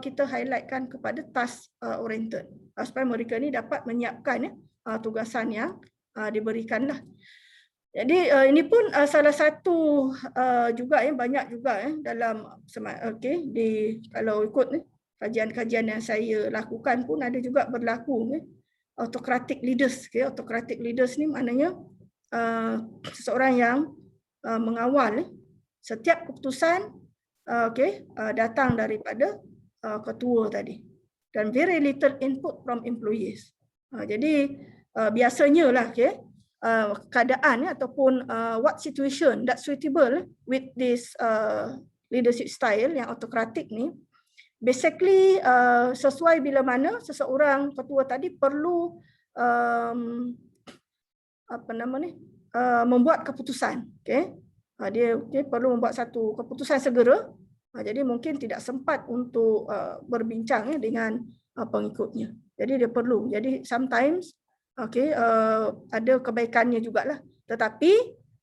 kita highlightkan kepada task oriented supaya mereka ni dapat menyiapkan tugasan yang diberikanlah. Jadi ini pun salah satu juga banyak juga dalam kalau ikut kajian-kajian yang saya lakukan pun ada juga berlaku autocratic leaders. Autocratic leaders ni maknanya seseorang yang mengawal setiap keputusan datang daripada ketua tadi dan very little input from employees. Jadi biasanya lah keadaan ataupun what situation that suitable with this leadership style yang autocratic ni, basically sesuai bila mana seseorang ketua tadi perlu membuat keputusan. Dia perlu membuat satu keputusan segera. Jadi mungkin tidak sempat untuk berbincang dengan pengikutnya. Jadi dia perlu. Jadi sometimes ada kebaikannya jugalah. Tetapi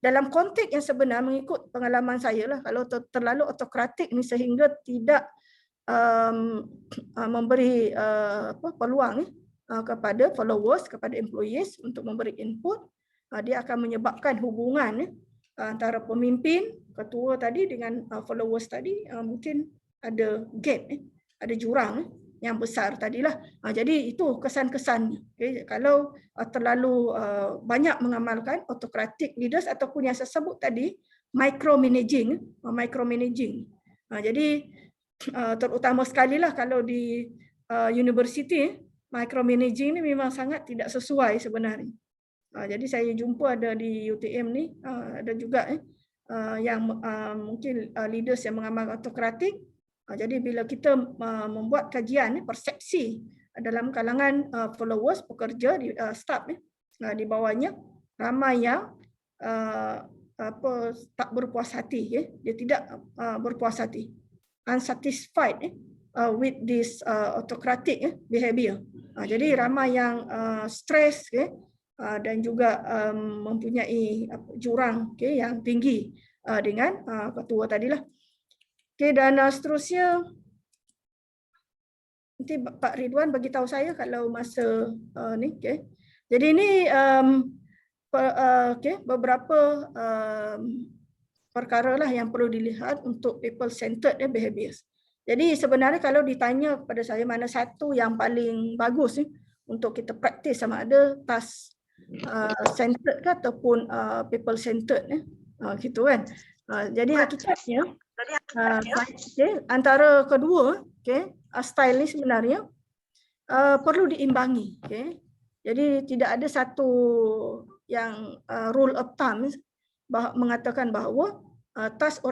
dalam konteks yang sebenar, mengikut pengalaman saya lah, kalau terlalu autokratik ni sehingga tidak memberi peluang kepada followers, kepada employees untuk memberi input, dia akan menyebabkan hubungan antara pemimpin, ketua tadi dengan followers tadi mungkin ada gap, ada jurang yang besar tadilah. Jadi itu kesan-kesannya. Kalau terlalu banyak mengamalkan autocratic leaders ataupun yang saya sebut tadi micromanaging. Jadi terutama sekali lah kalau di university, micromanaging ni memang sangat tidak sesuai sebenarnya. Jadi saya jumpa ada di UTM ni, ada juga yang mungkin leaders yang mengamalkan autocratic. Jadi bila kita membuat kajian persepsi dalam kalangan followers, pekerja, staff di bawahnya, ramai yang tak berpuas hati, dia tidak berpuas hati, unsatisfied with this autocratic behavior. Jadi ramai yang stres dan juga mempunyai jurang yang tinggi dengan ketua tadilah. Dan seterusnya nanti Pak Ridwan bagi tahu saya kalau masa ni. Jadi ini beberapa perkara lah yang perlu dilihat untuk people centered behaviors. Jadi sebenarnya kalau ditanya kepada saya mana satu yang paling bagus untuk kita praktis, sama ada task centered ke ataupun people centered gitu kan. Jadi hakikatnya antara kedua style ni sebenarnya perlu diimbangi. Jadi tidak ada satu yang rule of thumb mengatakan bahawa task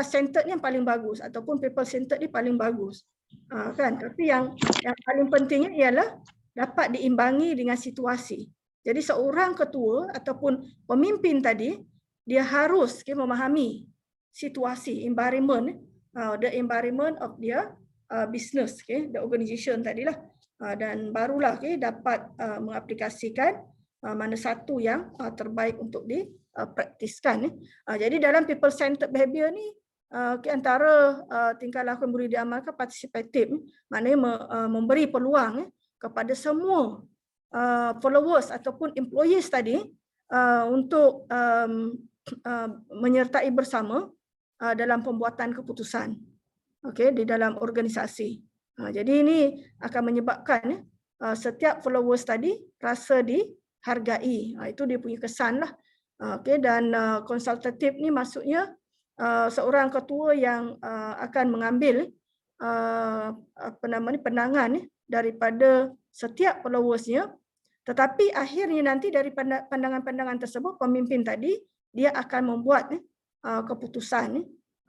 centered ni yang paling bagus ataupun people centered ni paling bagus. Kan? Tapi yang paling pentingnya ialah dapat diimbangi dengan situasi. Jadi seorang ketua ataupun pemimpin tadi dia harus memahami situasi, environment, the environment of their business, the organization tadilah, dan barulah dapat mengaplikasikan mana satu yang terbaik untuk dipraktiskan. Jadi dalam people centered behavior ni antara tingkah laku yang boleh diamalkan partisipatif, maknanya memberi peluang kepada semua followers ataupun employees tadi untuk menyertai bersama dalam pembuatan keputusan, di dalam organisasi. Jadi ini akan menyebabkan setiap followers tadi rasa dihargai. Itu dia punya kesan lah. Dan konsultatif ni maksudnya seorang ketua yang akan mengambil pandangan daripada setiap followersnya, tetapi akhirnya nanti dari pandangan-pandangan tersebut pemimpin tadi dia akan membuat keputusan.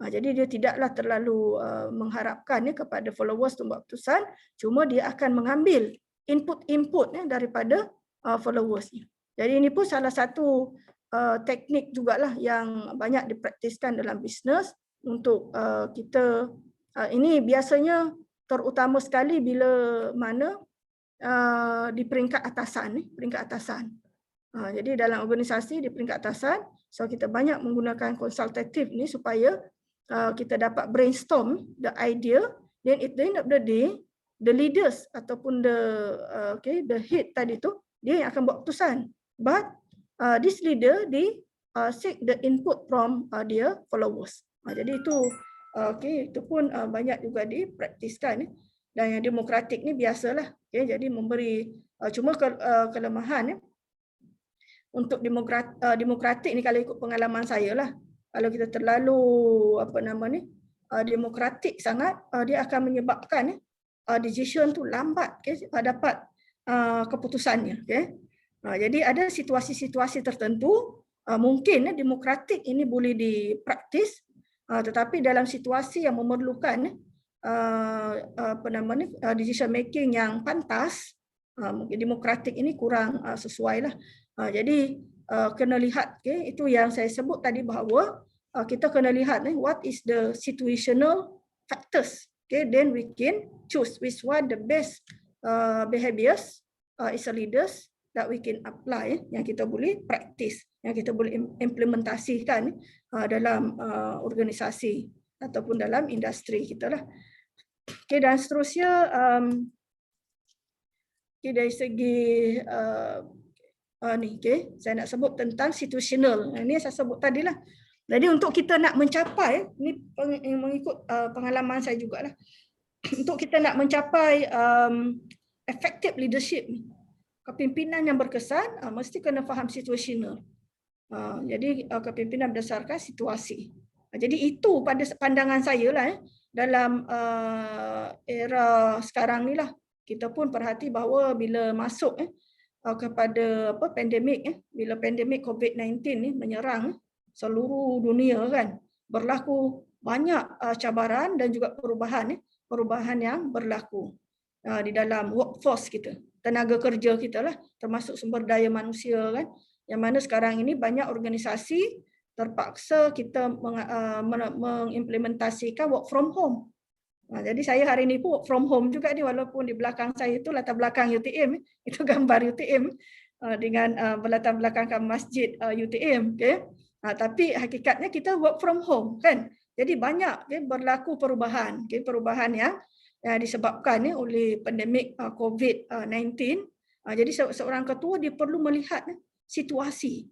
Jadi dia tidaklah terlalu mengharapkan kepada followers untuk buat keputusan, cuma dia akan mengambil input daripada followersnya. Jadi ini pun salah satu teknik jugalah yang banyak dipraktiskan dalam bisnes untuk kita. Ini biasanya terutama sekali bila mana di peringkat atasan. Jadi dalam organisasi di peringkat atasan, so kita banyak menggunakan konsultatif ni supaya kita dapat brainstorm the idea, then at the end of the day the leaders ataupun the head tadi tu dia yang akan buat keputusan, but this leader seek the input from their followers. Jadi itu itu pun banyak juga dipraktiskan. Dan yang demokratik ni biasalah, jadi memberi cuma kelemahan untuk demokratik ni kalau ikut pengalaman saya lah, kalau kita terlalu demokratik sangat, dia akan menyebabkan decision tu lambat dapat keputusannya. Jadi ada situasi-situasi tertentu mungkin demokratik ini boleh dipraktis, tetapi dalam situasi yang memerlukan decision making yang pantas, mungkin demokratik ini kurang sesuai lah. Jadi kena lihat, itu yang saya sebut tadi bahawa kita kena lihat what is the situational factors, then we can choose which one the best behaviors as a leaders that we can apply, yang kita boleh praktis, yang kita boleh implementasikan dalam organisasi ataupun dalam industri kita lah. Dan seterusnya dari segi saya nak sebut tentang situational. Ini saya sebut tadi lah. Jadi untuk kita nak mencapai, ini mengikut pengalaman saya jugalah, untuk kita nak mencapai effective leadership, kepimpinan yang berkesan, mesti kena faham situational. Jadi kepimpinan berdasarkan situasi. Jadi itu pada pandangan saya lah, dalam era sekarang ni lah, kita pun perhati bahawa bila masuk kepada pandemik, bila pandemik COVID-19 ni menyerang seluruh dunia kan, berlaku banyak cabaran dan juga perubahan yang berlaku di dalam workforce kita, tenaga kerja kita lah, termasuk sumber daya manusia kan, yang mana sekarang ini banyak organisasi terpaksa kita mengimplementasikan work from home. Jadi saya hari ini pun work from home juga ni, walaupun di belakang saya itu latar belakang UTM, itu gambar UTM dengan berlatar belakangkan masjid UTM. Tapi hakikatnya kita work from home kan. Jadi banyak berlaku perubahan, perubahan yang disebabkan oleh pandemik COVID-19. Jadi seorang ketua dia perlu melihat situasi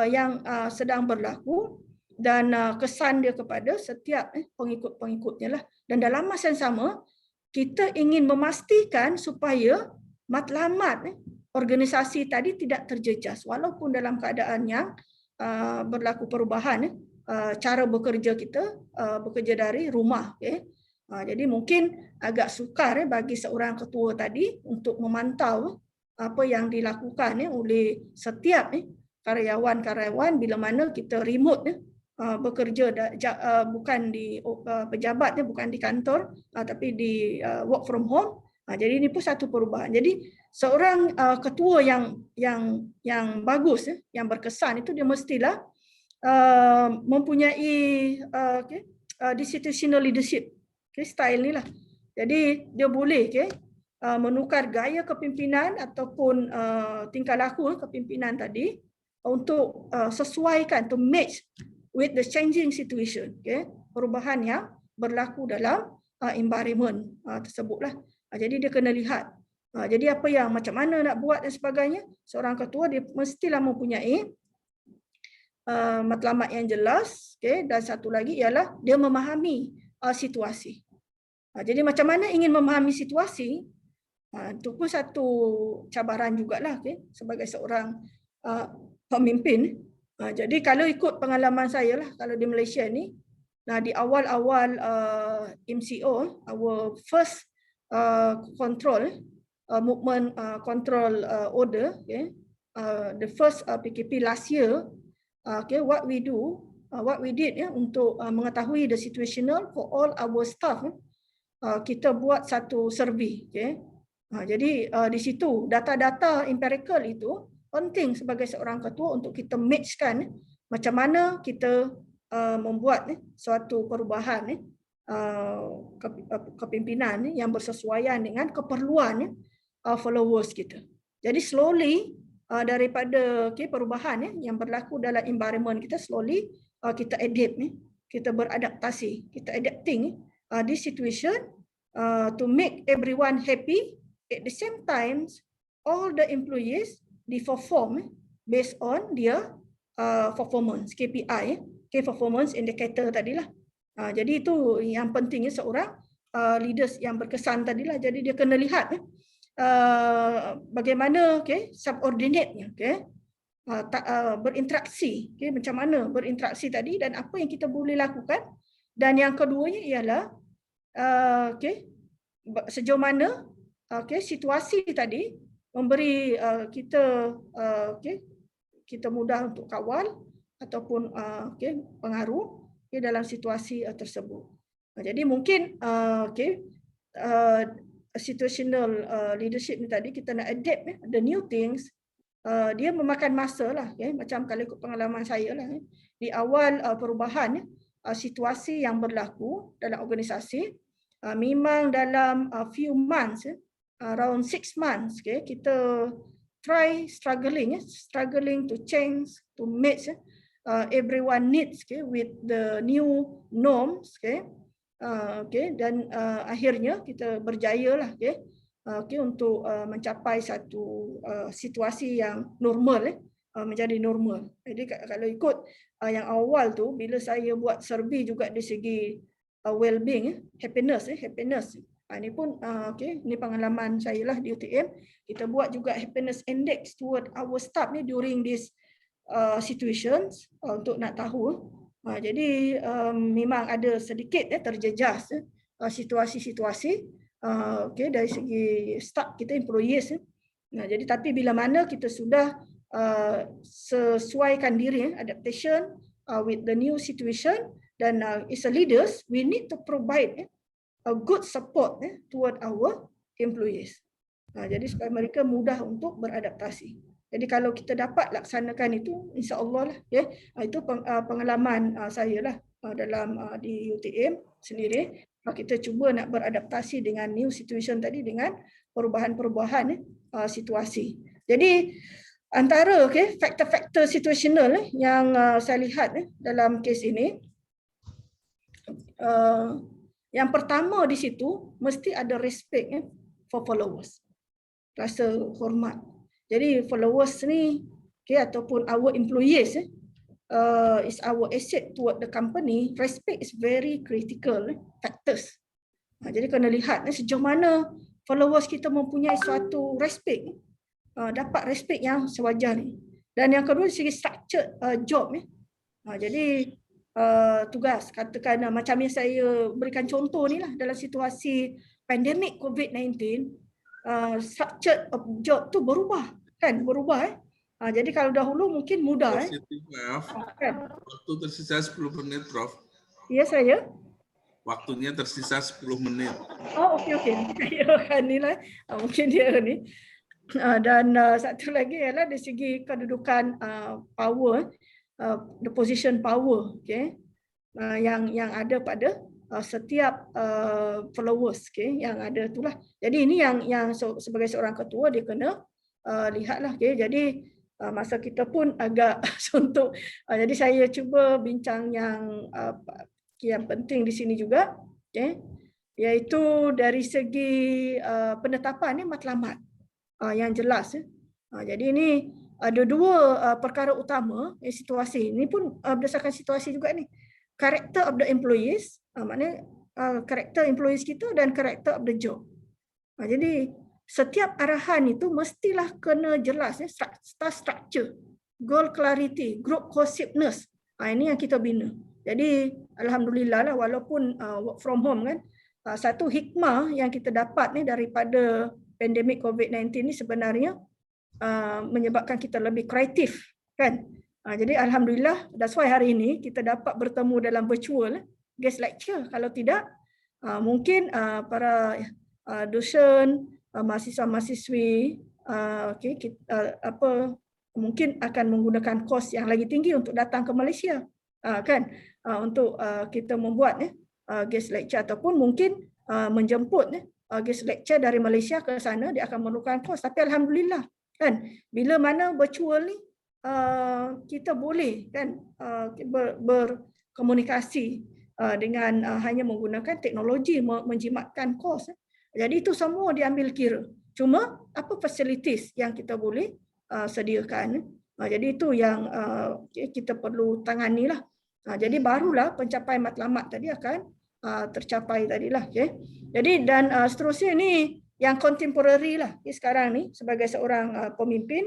yang sedang berlaku dan kesan dia kepada setiap pengikut-pengikutnya lah. Dan dalam masa yang sama, kita ingin memastikan supaya matlamat organisasi tadi tidak terjejas, walaupun dalam keadaan yang berlaku perubahan, cara bekerja kita, bekerja dari rumah. Jadi mungkin agak sukar bagi seorang ketua tadi untuk memantau apa yang dilakukan oleh setiap karyawan-karyawan bila mana kita remote bekerja bukan di pejabat, bukan di kantor, tapi di work from home. Jadi ini pun satu perubahan. Jadi seorang ketua yang bagus, yang berkesan itu dia mestilah mempunyai institutional leadership, style ni lah. Jadi dia boleh menukar gaya kepimpinan ataupun tingkah laku kepimpinan tadi untuk sesuaikan, to match with the changing situation, okay? Perubahan yang berlaku dalam environment tersebutlah. Jadi dia kena lihat. Jadi apa yang macam mana nak buat dan sebagainya, seorang ketua dia mestilah mempunyai matlamat yang jelas, okay? Dan satu lagi ialah dia memahami situasi. Jadi macam mana ingin memahami situasi, itu pun satu cabaran jugalah, okay? Sebagai seorang pemimpin. Jadi kalau ikut pengalaman saya lah, kalau di Malaysia ni, di awal-awal MCO, our first control movement control order, okay? The first PKP last year, okay, what we did untuk mengetahui the situational for all our staff, kita buat satu survey, okay? Jadi di situ data-data empirical itu penting sebagai seorang ketua untuk kita matchkan macam mana kita membuat suatu perubahan kepimpinan yang bersesuaian dengan keperluan followers kita. Jadi slowly daripada perubahan yang berlaku dalam environment kita, slowly kita adapt, kita beradaptasi, kita adapting this situation to make everyone happy. At the same time, all the employees they perform based on their performance, KPI, key performance indicator tadilah. Jadi itu yang pentingnya seorang leaders yang berkesan tadilah. Jadi dia kena lihat bagaimana subordinate-nya berinteraksi, macam mana berinteraksi tadi dan apa yang kita boleh lakukan. Dan yang keduanya ialah sejauh mana situasi tadi memberi kita mudah untuk kawal ataupun pengaruh dalam situasi tersebut. Jadi mungkin situational leadership ni tadi kita nak adapt the new things, dia memakan masa lah, macam kalau ikut pengalaman saya lah, di awal perubahan situasi yang berlaku dalam organisasi, memang dalam few months, around 6 months, kita try struggling to change, to match everyone needs with the new norms, dan akhirnya kita berjaya lah untuk mencapai satu situasi yang normal, menjadi normal. Jadi kalau ikut yang awal tu, bila saya buat survey juga dari segi well-being, happiness. Ini pun ini pengalaman saya lah di UTM. Kita buat juga happiness index toward our staff ni during this situations untuk nak tahu. Jadi memang ada sedikit terjejas situasi-situasi dari segi staff kita, employees. Jadi tapi bila mana kita sudah sesuaikan diri, adaptation with the new situation, dan as a leaders we need to provide a good support toward our employees. Jadi supaya mereka mudah untuk beradaptasi. Jadi kalau kita dapat laksanakan itu, insya-Allah lah, itu pengalaman saya lah dalam di UTM sendiri. Kita cuba nak beradaptasi dengan new situation tadi, dengan perubahan-perubahan situasi. Jadi antara faktor-faktor situational yang saya lihat dalam kes ini, yang pertama di situ mesti ada respect for followers, rasa hormat. Jadi followers ni ataupun our employees is our asset toward the company. Respect is very critical factors. Jadi kena lihat sejauh mana followers kita mempunyai suatu respect, dapat respect yang sewajarnya. Dan yang kedua, segi structured job. Jadi tugas, katakan macam yang saya berikan contoh ni lah, dalam situasi pandemik COVID-19, structured job tu berubah. Jadi kalau dahulu mungkin mudah. Maaf, waktu tersisa 10 menit, Prof. Ya, saya. Waktunya tersisa 10 menit. Oh, okey. Inilah mungkin dia ni. Dan satu lagi ialah dari segi kedudukan power, the position power, yang ada pada setiap followers yang ada itulah. Jadi ini yang sebagai seorang ketua dia kena lihatlah. Jadi masa kita pun agak suntuk. Jadi saya cuba bincang yang penting di sini juga, iaitu dari segi penetapan matlamat yang jelas. Jadi ini ada dua perkara utama situasi ini pun berdasarkan situasi juga ni. Character of the employees, maknanya karakter employees kita dan character of the job. Jadi setiap arahan itu mestilah kena jelas, staff structure, goal clarity, group cohesiveness. Ini yang kita bina. Jadi alhamdulillah lah, walaupun work from home kan, satu hikmah yang kita dapat ni daripada pandemik COVID-19 ni sebenarnya menyebabkan kita lebih kreatif kan. Jadi alhamdulillah, that's why hari ini kita dapat bertemu dalam virtual guest lecture. Kalau tidak, mungkin para dosen, mahasiswa-mahasiswi mungkin akan menggunakan kos yang lagi tinggi untuk datang ke Malaysia kan, untuk kita membuat guest lecture, ataupun mungkin menjemput guest lecture dari Malaysia ke sana, dia akan memerlukan kos. Tapi alhamdulillah kan, bila mana virtual ni kita boleh kan berkomunikasi dengan hanya menggunakan teknologi, menjimatkan kos. Jadi itu semua diambil kira. Cuma apa facilities yang kita boleh sediakan. Jadi itu yang kita perlu tangani lah. Jadi barulah pencapaian matlamat tadi akan tercapai tadilah. Jadi dan seterusnya ni yang contemporary lah. Sekarang ni sebagai seorang pemimpin,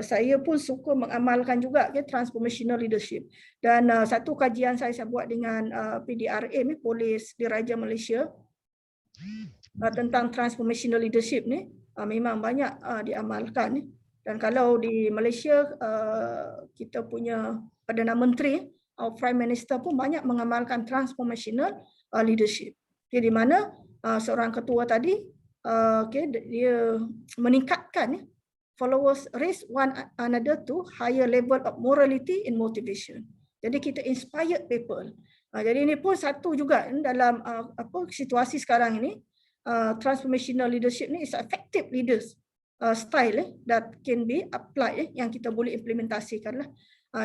saya pun suka mengamalkan juga transformational leadership. Dan satu kajian saya buat dengan PDRM, Polis Diraja Malaysia, tentang transformational leadership ni memang banyak diamalkan. Dan kalau di Malaysia kita punya Perdana Menteri, Prime Minister pun banyak mengamalkan transformational leadership. Di mana seorang ketua tadi dia meningkatkan followers raise one another to higher level of morality and motivation. Jadi kita inspired people. Jadi ini pun satu juga dalam situasi sekarang ini, transformational leadership ni is effective leaders style that can be applied, yang kita boleh implementasikan lah.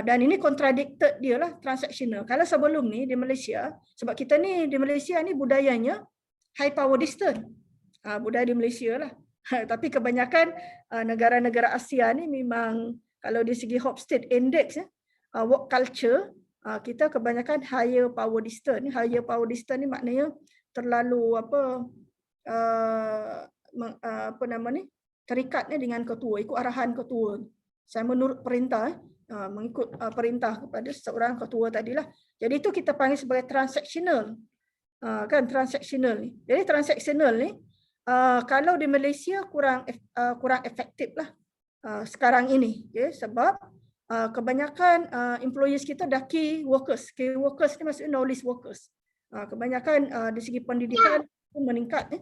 Dan ini contradicted dia lah, transactional. Kalau sebelum ni di Malaysia, sebab kita ni di Malaysia ni budayanya high power distance, budaya di Malaysia lah. Tapi kebanyakan negara-negara Asia ni memang kalau dari segi Hofstede Index, work culture, kita kebanyakan higher power distance. Higher power distance ni maknanya terlalu terikatnya dengan ketua, ikut arahan ketua. Saya menurut perintah, mengikut perintah kepada seorang ketua tadilah. Jadi itu kita panggil sebagai transactional. Kan transactional ni. Jadi transactional ni kalau di Malaysia kurang efektif lah sekarang ini, sebab kebanyakan employees kita dah key workers. Key workers ni maksudnya knowledge workers. Kebanyakan di segi pendidikan pun meningkat.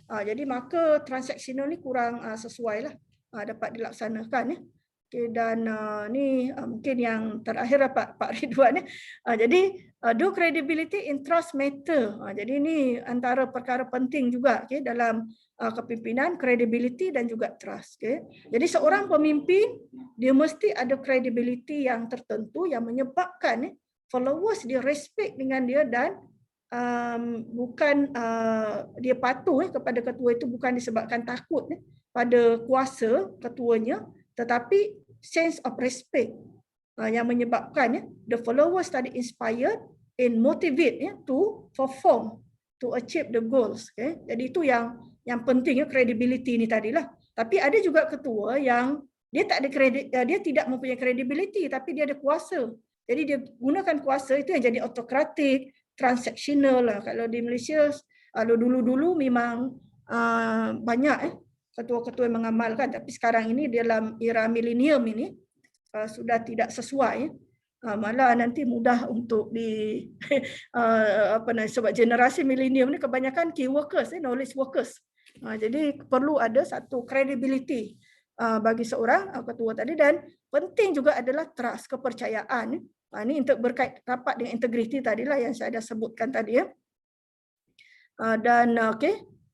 Jadi maka transactional ni kurang sesuai lah dapat dilaksanakan. Dan ni mungkin yang terakhir Pak Ridwan. Jadi do credibility in trust matter. Jadi ini antara perkara penting juga dalam kepimpinan, credibility dan juga trust. Jadi seorang pemimpin dia mesti ada credibility yang tertentu yang menyebabkan followers dia respect dengan dia, dan bukan dia patuh kepada ketua itu bukan disebabkan takut pada kuasa ketuanya, tetapi sense of respect yang menyebabkan the followers tadi inspired and motivate to perform to achieve the goals. Jadi itu yang pentingnya credibility ni tadilah. Tapi ada juga ketua yang dia tak ada dia tidak mempunyai credibility tapi dia ada kuasa. Jadi dia gunakan kuasa itu yang jadi autokratik, transactional lah. Kalau di Malaysia dulu-dulu memang banyak ketua-ketua yang mengamalkan, tapi sekarang ini dalam era milenium ini sudah tidak sesuai. Malah nanti mudah untuk sebab generasi milenium ni kebanyakan key workers, knowledge workers. Jadi perlu ada satu credibility bagi seorang ketua tadi, dan penting juga adalah trust, kepercayaan. Ini untuk berkait rapat dengan integriti tadilah yang saya dah sebutkan tadi.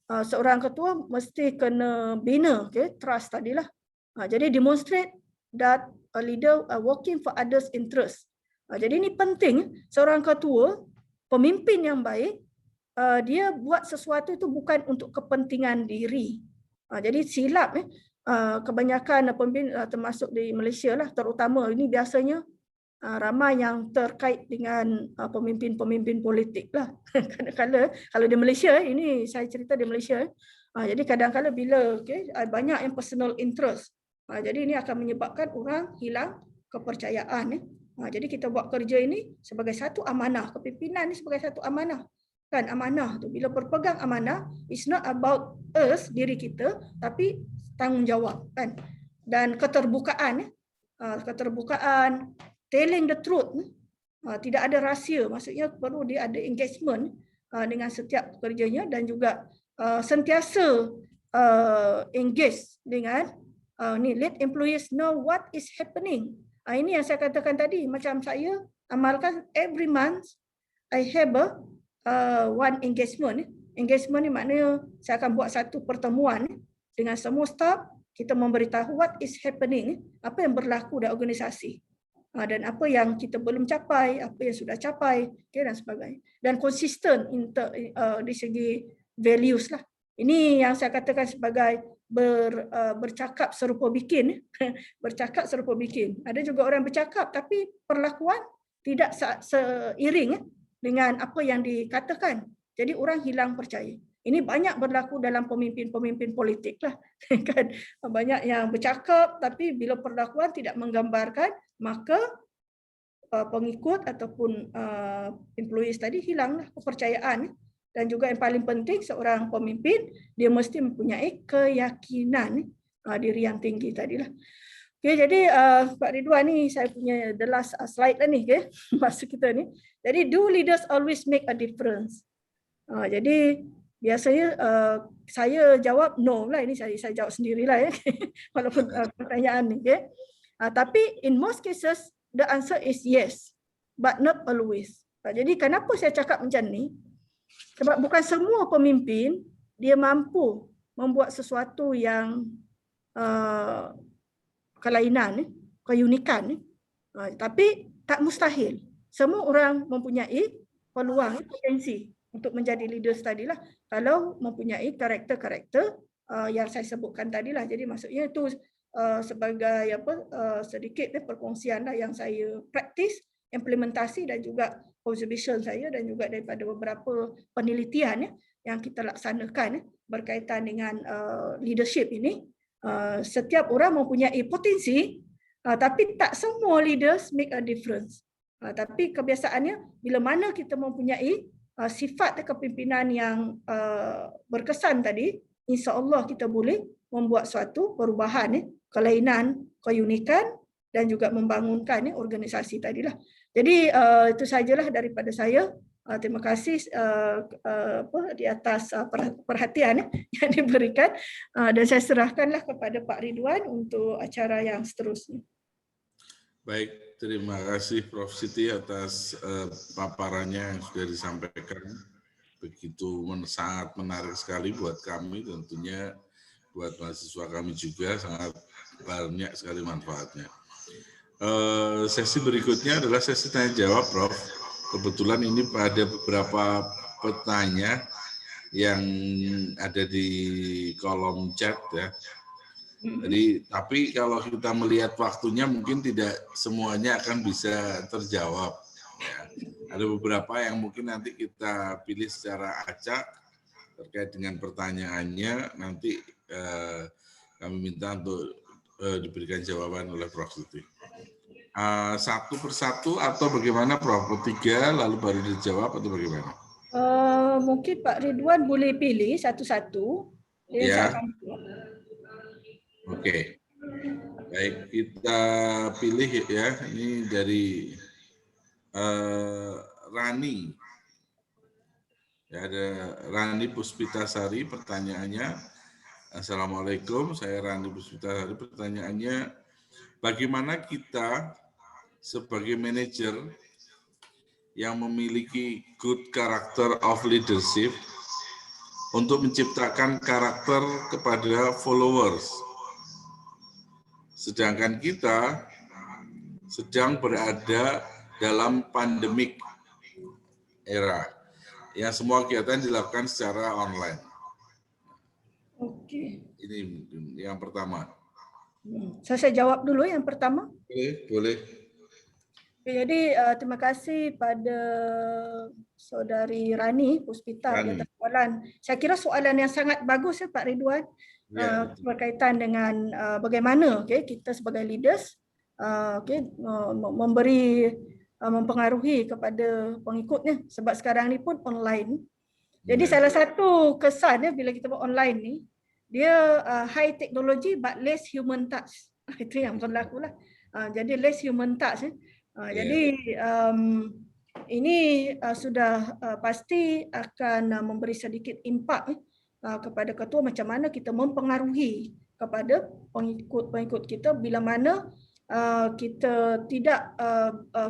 Seorang ketua mesti kena bina trust tadilah. Jadi demonstrate that a leader are working for others' interest. Jadi ini penting, seorang ketua, pemimpin yang baik, dia buat sesuatu itu bukan untuk kepentingan diri. Jadi silap kebanyakan pemimpin termasuk di Malaysia lah, terutama ini biasanya ramai yang terkait dengan pemimpin-pemimpin politik lah. Kadang-kadang kalau di Malaysia, ini saya cerita di Malaysia, jadi kadang-kadang bila banyak yang personal interest, jadi ini akan menyebabkan orang hilang kepercayaan. Jadi kita buat kerja ini sebagai satu amanah, kepimpinan ini sebagai satu amanah. Kan amanah tu bila berpegang amanah, it's not about us, diri kita, tapi tanggungjawab kan. Dan keterbukaan, telling the truth, tidak ada rahsia, maksudnya perlu dia ada engagement dengan setiap pekerjanya dan juga sentiasa engage dengan let employees know what is happening. Ini yang saya katakan tadi, macam saya amalkan every month I have one engagement. Engagement ni maknanya saya akan buat satu pertemuan dengan semua staff, kita memberitahu what is happening, apa yang berlaku dalam organisasi. Dan apa yang kita belum capai, apa yang sudah capai, dan sebagainya. Dan konsisten di segi values lah. Ini yang saya katakan sebagai bercakap serupa bikin. Bercakap serupa bikin. Ada juga orang bercakap tapi perlakuan tidak seiring dengan apa yang dikatakan. Jadi orang hilang percaya. Ini banyak berlaku dalam pemimpin-pemimpin politik lah. Kan? Banyak yang bercakap tapi bila perlakuan tidak menggambarkan, maka pengikut ataupun employees tadi hilanglah kepercayaan. Dan juga yang paling penting seorang pemimpin, dia mesti mempunyai keyakinan diri yang tinggi tadilah. Okay, jadi Pak Ridwan ni saya punya the last slide lah ni, masa kita ni. Jadi do leaders always make a difference? Jadi biasanya saya jawab no lah, ini saya jawab sendirilah walaupun pertanyaan ni. Tapi in most cases the answer is yes, but not always. Jadi kenapa saya cakap macam ni? Sebab bukan semua pemimpin dia mampu membuat sesuatu yang kelainan, keunikan. Tapi tak mustahil. Semua orang mempunyai peluang, potensi untuk menjadi leaders tadilah kalau mempunyai karakter-karakter yang saya sebutkan tadilah. Jadi maksudnya itu sebagai sedikit perkongsian lah yang saya praktis, implementasi dan juga observation saya dan juga daripada beberapa penelitian yang kita laksanakan berkaitan dengan leadership ini. Setiap orang mempunyai potensi, tapi tak semua leaders make a difference. Tapi kebiasaannya bila mana kita mempunyai sifat kepimpinan yang berkesan tadi, insya-Allah kita boleh membuat suatu perubahan, kelainan, keunikan dan juga membangunkan organisasi tadilah. Jadi itu sajalah daripada saya. Terima kasih di atas perhatian yang diberikan dan saya serahkanlah kepada Pak Ridwan untuk acara yang seterusnya. Baik, terima kasih Prof. Siti atas paparannya yang sudah disampaikan. Begitu sangat menarik sekali buat kami, tentunya buat mahasiswa kami juga sangat banyak sekali manfaatnya. Sesi berikutnya adalah sesi tanya jawab, Prof. Kebetulan ini ada beberapa petanya yang ada di kolom chat ya. Jadi, tapi kalau kita melihat waktunya mungkin tidak semuanya akan bisa terjawab. Ya. Ada beberapa yang mungkin nanti kita pilih secara acak terkait dengan pertanyaannya. Nanti kami minta untuk diberikan jawaban oleh Prof. Siti. Satu persatu atau bagaimana, Prof? Tiga lalu baru dijawab atau bagaimana? Mungkin Pak Ridwan boleh pilih satu-satu. Ya. Oke, baik, kita pilih ya. Ini dari Rani. Ya, ada Rani Puspitasari, pertanyaannya. Assalamualaikum, saya Rani Puspitasari. Pertanyaannya, bagaimana kita sebagai manajer yang memiliki good character of leadership untuk menciptakan karakter kepada followers. Sedangkan kita sedang berada dalam pandemik era yang semua kegiatan dilakukan secara online. Okey. Ini mungkin yang pertama. Saya jawab dulu yang pertama. Boleh. Jadi terima kasih pada Saudari Rani Puspita di atas soalan. Saya kira soalan yang sangat bagus ya Pak Ridwan, berkaitan dengan bagaimana kita sebagai leaders mempengaruhi kepada pengikutnya, sebab sekarang ni pun online. Jadi salah satu kesan bila kita buat online ni, dia high technology but less human touch. Itu yang berlaku lah. Jadi less human touch. Jadi ini sudah pasti akan memberi sedikit impak kepada ketua macam mana kita mempengaruhi kepada pengikut kita bila mana kita tidak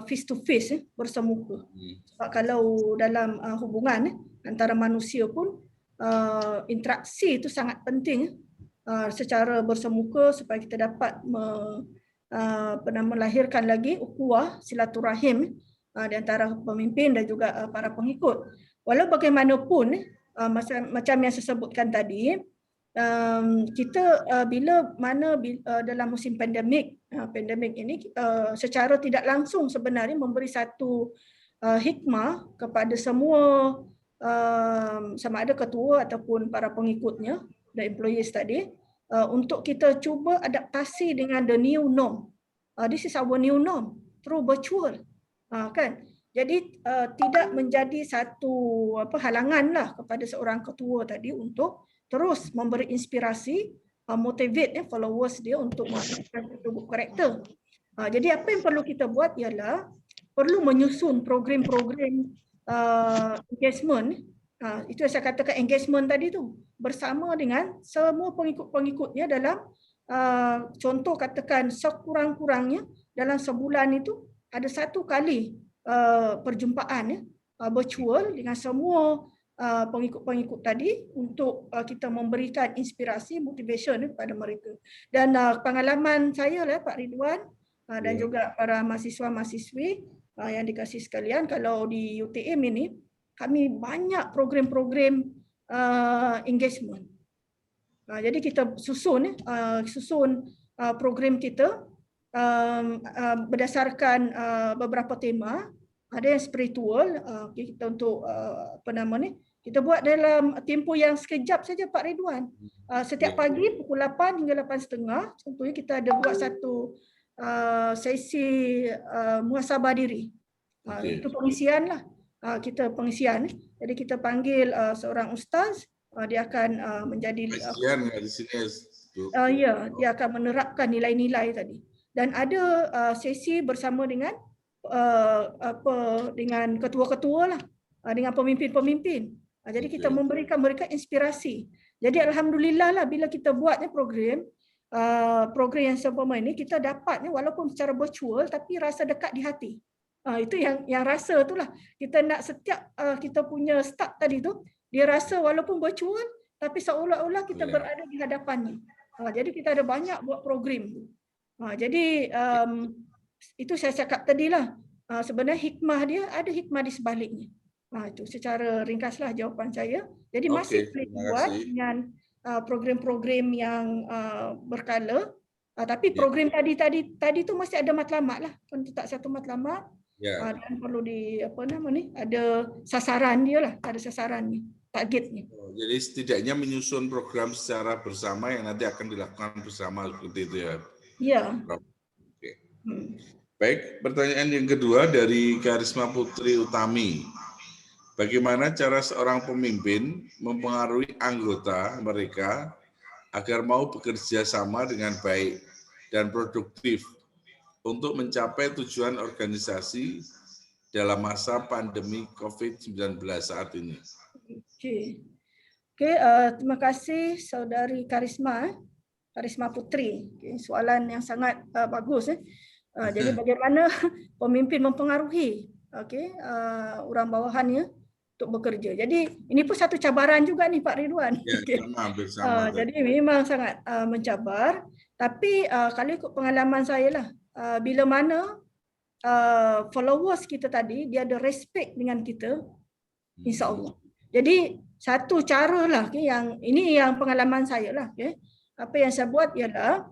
face to face bersemuka. Sebab kalau dalam hubungan antara manusia pun interaksi itu sangat penting secara bersemuka supaya kita dapat melahirkan lagi ukhuwah silaturahim di antara pemimpin dan juga para pengikut. Walau bagaimanapun macam yang saya sebutkan tadi, kita dalam musim pandemik ini secara tidak langsung sebenarnya memberi satu hikmah kepada semua sama ada ketua ataupun para pengikutnya dan employees tadi, untuk kita cuba adaptasi dengan the new norm. This is our new norm through virtual, kan? Jadi tidak menjadi satu halangan lah kepada seorang ketua tadi untuk terus memberi inspirasi, motivate followers dia untuk memperbaiki karakter. Jadi apa yang perlu kita buat ialah perlu menyusun program-program engagement. Itu yang saya katakan engagement tadi tu, bersama dengan semua pengikut-pengikutnya dalam contoh katakan sekurang-kurangnya dalam sebulan itu ada satu kali perjumpaan virtual dengan semua pengikut-pengikut tadi untuk kita memberikan inspirasi, motivation kepada mereka. Dan pengalaman saya lah Pak Ridwan dan juga para mahasiswa-mahasiswi yang dikasihi sekalian, kalau di UTM ini kami banyak program-program engagement. Jadi kita susun program kita berdasarkan beberapa tema. Ada yang spiritual, kita untuk kita buat dalam tempoh yang sekejap saja Pak Ridwan. Setiap pagi pukul 8 hingga 8.30 contohnya kita ada buat satu sesi muhasabah diri. Itu pengisian lah. Kita pengisian. Jadi kita panggil seorang ustaz, dia akan menjadi pengisian di sini. Dia akan menerapkan nilai-nilai tadi. Dan ada sesi bersama dengan dengan ketua-ketua lah, dengan pemimpin-pemimpin. Jadi kita memberikan mereka inspirasi. Jadi alhamdulillah lah bila kita buatnya program yang seumpama ini, kita dapatnya walaupun secara virtual tapi rasa dekat di hati. Itu yang rasa itulah. Kita nak setiap kita punya start tadi tu, dia rasa walaupun virtual tapi seolah-olah kita berada di hadapannya. Jadi kita ada banyak buat program. Jadi itu saya cakap tadilah, sebenarnya hikmah dia ada hikmah di sebaliknya. Itu secara ringkaslah jawapan saya. Jadi masih boleh buat dengan program-program yang berkala, tapi program tadi tu masih ada matlamat lah, tak satu matlamat. Dan perlu ada sasaran dia lah, ada sasarannya, targetnya. Jadi setidaknya menyusun program secara bersama yang nanti akan dilakukan bersama seperti itu ya. Ya. Oke. Baik, pertanyaan yang kedua dari Karisma Putri Utami. Bagaimana cara seorang pemimpin mempengaruhi anggota mereka agar mau bekerja sama dengan baik dan produktif untuk mencapai tujuan organisasi dalam masa pandemi COVID-19 saat ini? Oke, terima kasih Saudari Karisma Putri. Soalan yang sangat bagus. Jadi bagaimana pemimpin mempengaruhi orang bawahannya untuk untuk bekerja. Jadi ini pun satu cabaran juga nih Pak Ridwan. Ya, bersama. Jadi memang sangat mencabar. Tapi kalau ikut pengalaman saya lah, bila mana followers kita tadi dia ada respect dengan kita, insya-Allah. Jadi satu cara lah yang ini yang pengalaman saya lah. Apa yang saya buat ialah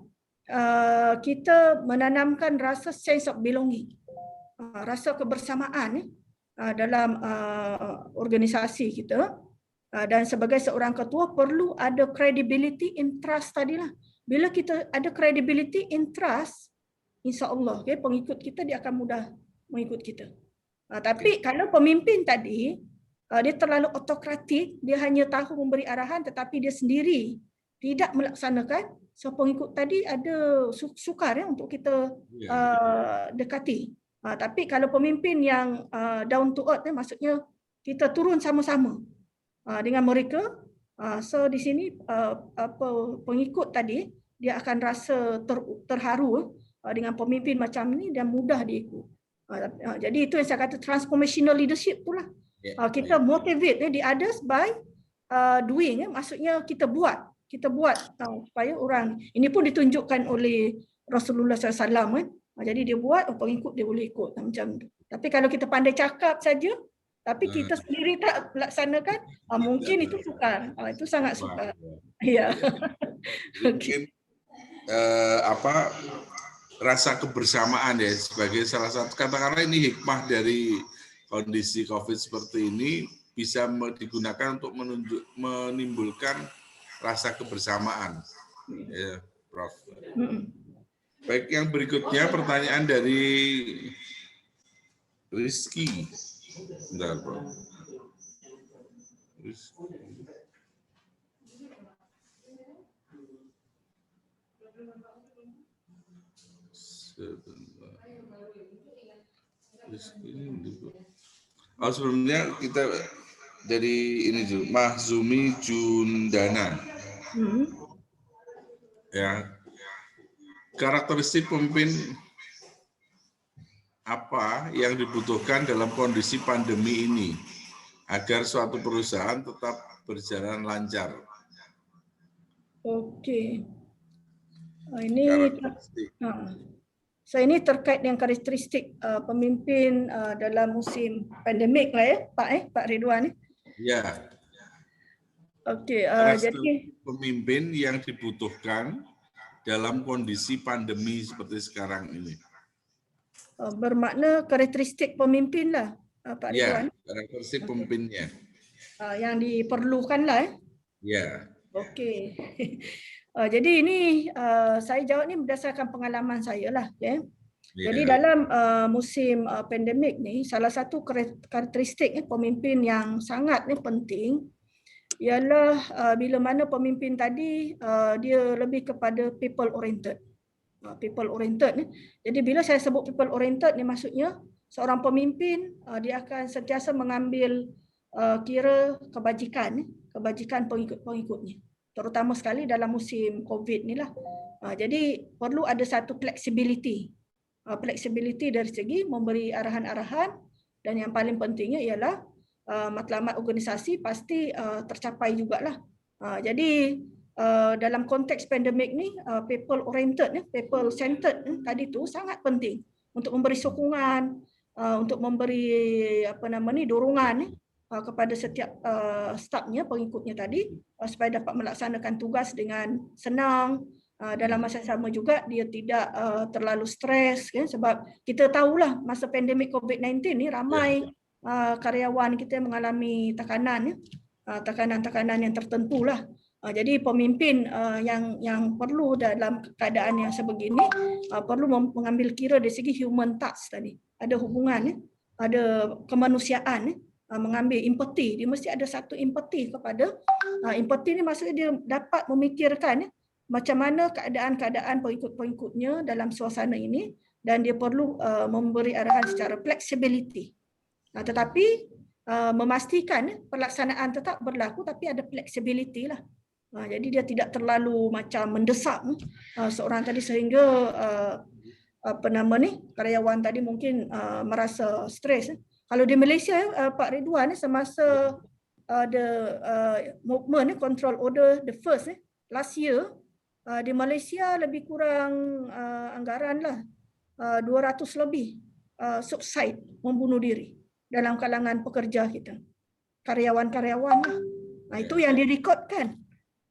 kita menanamkan rasa sense of belonging, rasa kebersamaan dalam organisasi kita, dan sebagai seorang ketua perlu ada credibility in trust tadilah. Bila kita ada credibility in trust, insya-Allah pengikut kita dia akan mudah mengikut kita. Tapi kalau pemimpin tadi dia terlalu autokratik, dia hanya tahu memberi arahan tetapi dia sendiri tidak melaksanakan, so pengikut tadi ada sukar untuk kita dekati. Tapi kalau pemimpin yang down to earth, maksudnya kita turun sama-sama dengan mereka, so di sini pengikut tadi dia akan rasa terharu dengan pemimpin macam ni dan mudah diikut. Jadi itu yang saya kata transformational leadership itulah. Kita motivate the others by doing, maksudnya kita buat supaya orang ini pun ditunjukkan oleh Rasulullah SAW. Jadi dia buat, pengikut dia boleh ikut macam tu. Tapi kalau kita pandai cakap saja, tapi kita sendiri tak laksanakan, mungkin itu sukar. Itu sangat sukar. Ya. Mungkin rasa kebersamaan ya sebagai salah satu, katakanlah ini hikmah dari kondisi COVID seperti ini bisa digunakan untuk menimbulkan rasa kebersamaan. Ya, Prof. Baik, yang berikutnya pertanyaan dari Rizky. Bentar, Prof. Sebelumnya kita dari ini dulu, Mahzumi Jundana. Ya, karakteristik pemimpin apa yang dibutuhkan dalam kondisi pandemi ini agar suatu perusahaan tetap berjalan lancar? Oke. Ini terkait dengan karakteristik pemimpin dalam musim pandemik lah ya, Pak Ridwan. Ya. Oke. Jadi pemimpin yang dibutuhkan dalam kondisi pandemi seperti sekarang ini. Bermakna karakteristik pemimpin lah, Pak Ridwan. Ya, karakteristik pemimpinnya. Yang diperlukan lah. Ya. Oke. Jadi ini saya jawab ni berdasarkan pengalaman saya lah. Jadi dalam musim pandemik ni, salah satu karakteristik pemimpin yang sangat penting ialah bila mana pemimpin tadi dia lebih kepada people oriented. People oriented ni. Jadi bila saya sebut people oriented ni maksudnya seorang pemimpin dia akan sentiasa mengambil kira kebajikan pengikut-pengikutnya. Terutama sekali dalam musim COVID ni lah. Jadi perlu ada satu flexibility. Flexibility dari segi memberi arahan-arahan, dan yang paling pentingnya ialah matlamat organisasi pasti tercapai jugalah. Jadi dalam konteks pandemik ni people oriented, people centered tadi tu sangat penting untuk memberi sokongan, untuk memberi dorongan kepada setiap stafnya, pengikutnya tadi, supaya dapat melaksanakan tugas dengan senang. Dalam masa sama juga dia tidak terlalu stres, sebab kita tahulah masa pandemik COVID-19 ni ramai karyawan kita mengalami tekanan yang tertentu lah. Jadi pemimpin yang perlu dalam keadaan yang sebegini perlu mengambil kira dari segi human touch tadi, ada hubungan, ada kemanusiaan, mengambil empati. Dia mesti ada satu empati kepada empati ni, maksudnya dia dapat memikirkan macam mana keadaan-keadaan pengikut-pengikutnya dalam suasana ini, dan dia perlu memberi arahan secara flexibility. Tetapi memastikan pelaksanaan tetap berlaku tapi ada flexibility lah. Jadi dia tidak terlalu macam mendesak seorang tadi sehingga karyawan tadi mungkin merasa stres. Kalau di Malaysia Pak Ridwan semasa the movement control order the first last year, di Malaysia lebih kurang anggaran lah 200 lebih suicide, membunuh diri dalam kalangan pekerja kita, karyawan-karyawan lah. Itu yang direkodkan.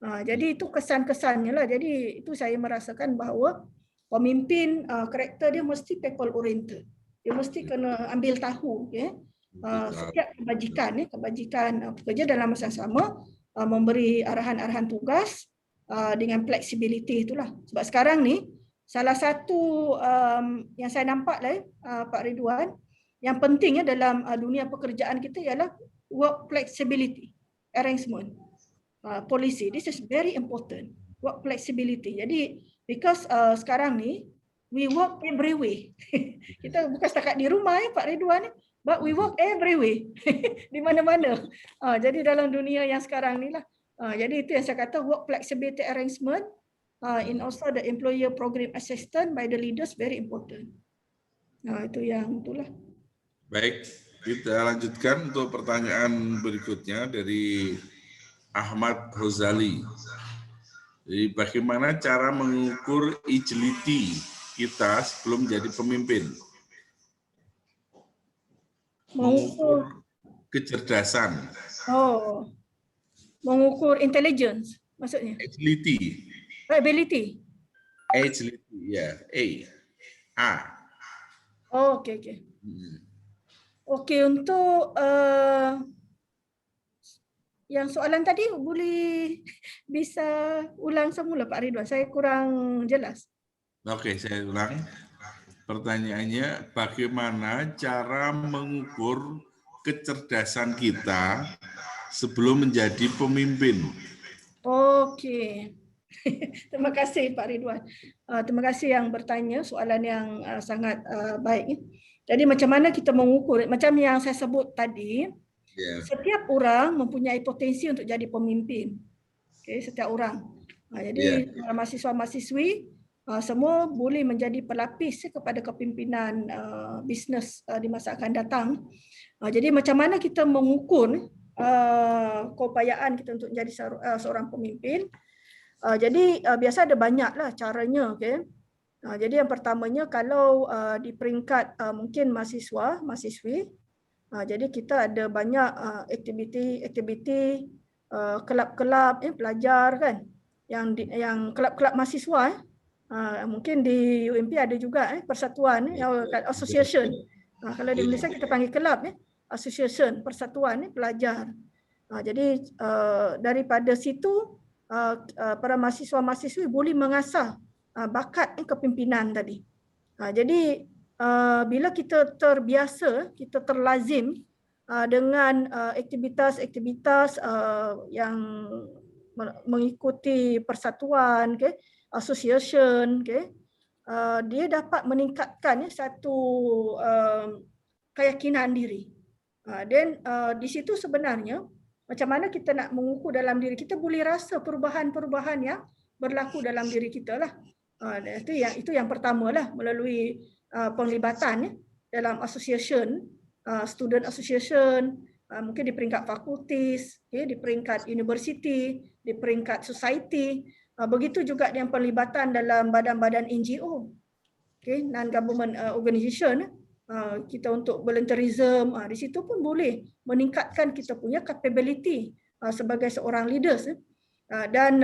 Jadi itu kesan-kesannya lah. Jadi itu saya merasakan bahawa pemimpin karakter dia mesti people oriented. Dia mesti kena ambil tahu setiap kebajikan pekerja dalam masa sama, memberi arahan-arahan tugas dengan flexibility itulah. Sebab sekarang ni salah satu yang saya nampak lah Pak Ridwan, yang pentingnya dalam dunia pekerjaan kita ialah work flexibility arrangement policy. This is very important, work flexibility. Jadi because sekarang ni we work every way. Kita bukan setakat di rumah Pak Ridwan, but we work every way. Di mana-mana. Jadi dalam dunia yang sekarang ni lah. Jadi itu yang saya kata work flexibility arrangement in also the employer program assistance by the leaders very important. Itu yang itulah. Baik, kita lanjutkan untuk pertanyaan berikutnya dari Ahmad Hozali. Jadi bagaimana cara mengukur agility kita sebelum jadi pemimpin? Mengukur kecerdasan. Mengukur intelligence maksudnya. Agility. Ability. Agility, ya. A. Okey. Okey, untuk yang soalan tadi boleh bisa ulang semula Pak Ridwan. Saya kurang jelas. Oke, saya ulang. Pertanyaannya, bagaimana cara mengukur kecerdasan kita sebelum menjadi pemimpin? Okey. Terima kasih Pak Ridwan. Terima kasih yang bertanya soalan yang sangat baik. Jadi macam mana kita mengukur? Macam yang saya sebut tadi, setiap orang mempunyai potensi untuk jadi pemimpin. Okay, setiap orang. Jadi mahasiswa-mahasiswi semua boleh menjadi pelapis kepada kepimpinan bisnes di masa akan datang. Jadi macam mana kita mengukur keupayaan kita untuk menjadi seorang pemimpin? Jadi biasa ada banyaklah caranya. Okay? Jadi yang pertamanya kalau di peringkat mungkin mahasiswi, jadi kita ada banyak aktiviti kelab-kelab pelajar kan, yang kelab-kelab mahasiswa mungkin di UMP ada juga persatuan association. Kalau di Malaysia kita panggil kelab association, persatuan pelajar. Jadi daripada situ para mahasiswa-mahasiswi boleh mengasah bakat kepimpinan tadi. Jadi bila kita terbiasa, kita terlazim dengan aktivitas-aktivitas yang mengikuti persatuan, association, dia dapat meningkatkan satu keyakinan diri. Dan di situ sebenarnya macam mana kita nak mengukur dalam diri kita, boleh rasa perubahan-perubahan yang berlaku dalam diri kita lah. Itu yang pertama lah, melalui penglibatan dalam association, student association, mungkin di peringkat fakultis, di peringkat universiti, di peringkat society. Begitu juga dengan penglibatan dalam badan-badan NGO, non-government organisation. Kita untuk volunteerism, di situ pun boleh meningkatkan kita punya capability sebagai seorang leaders. Dan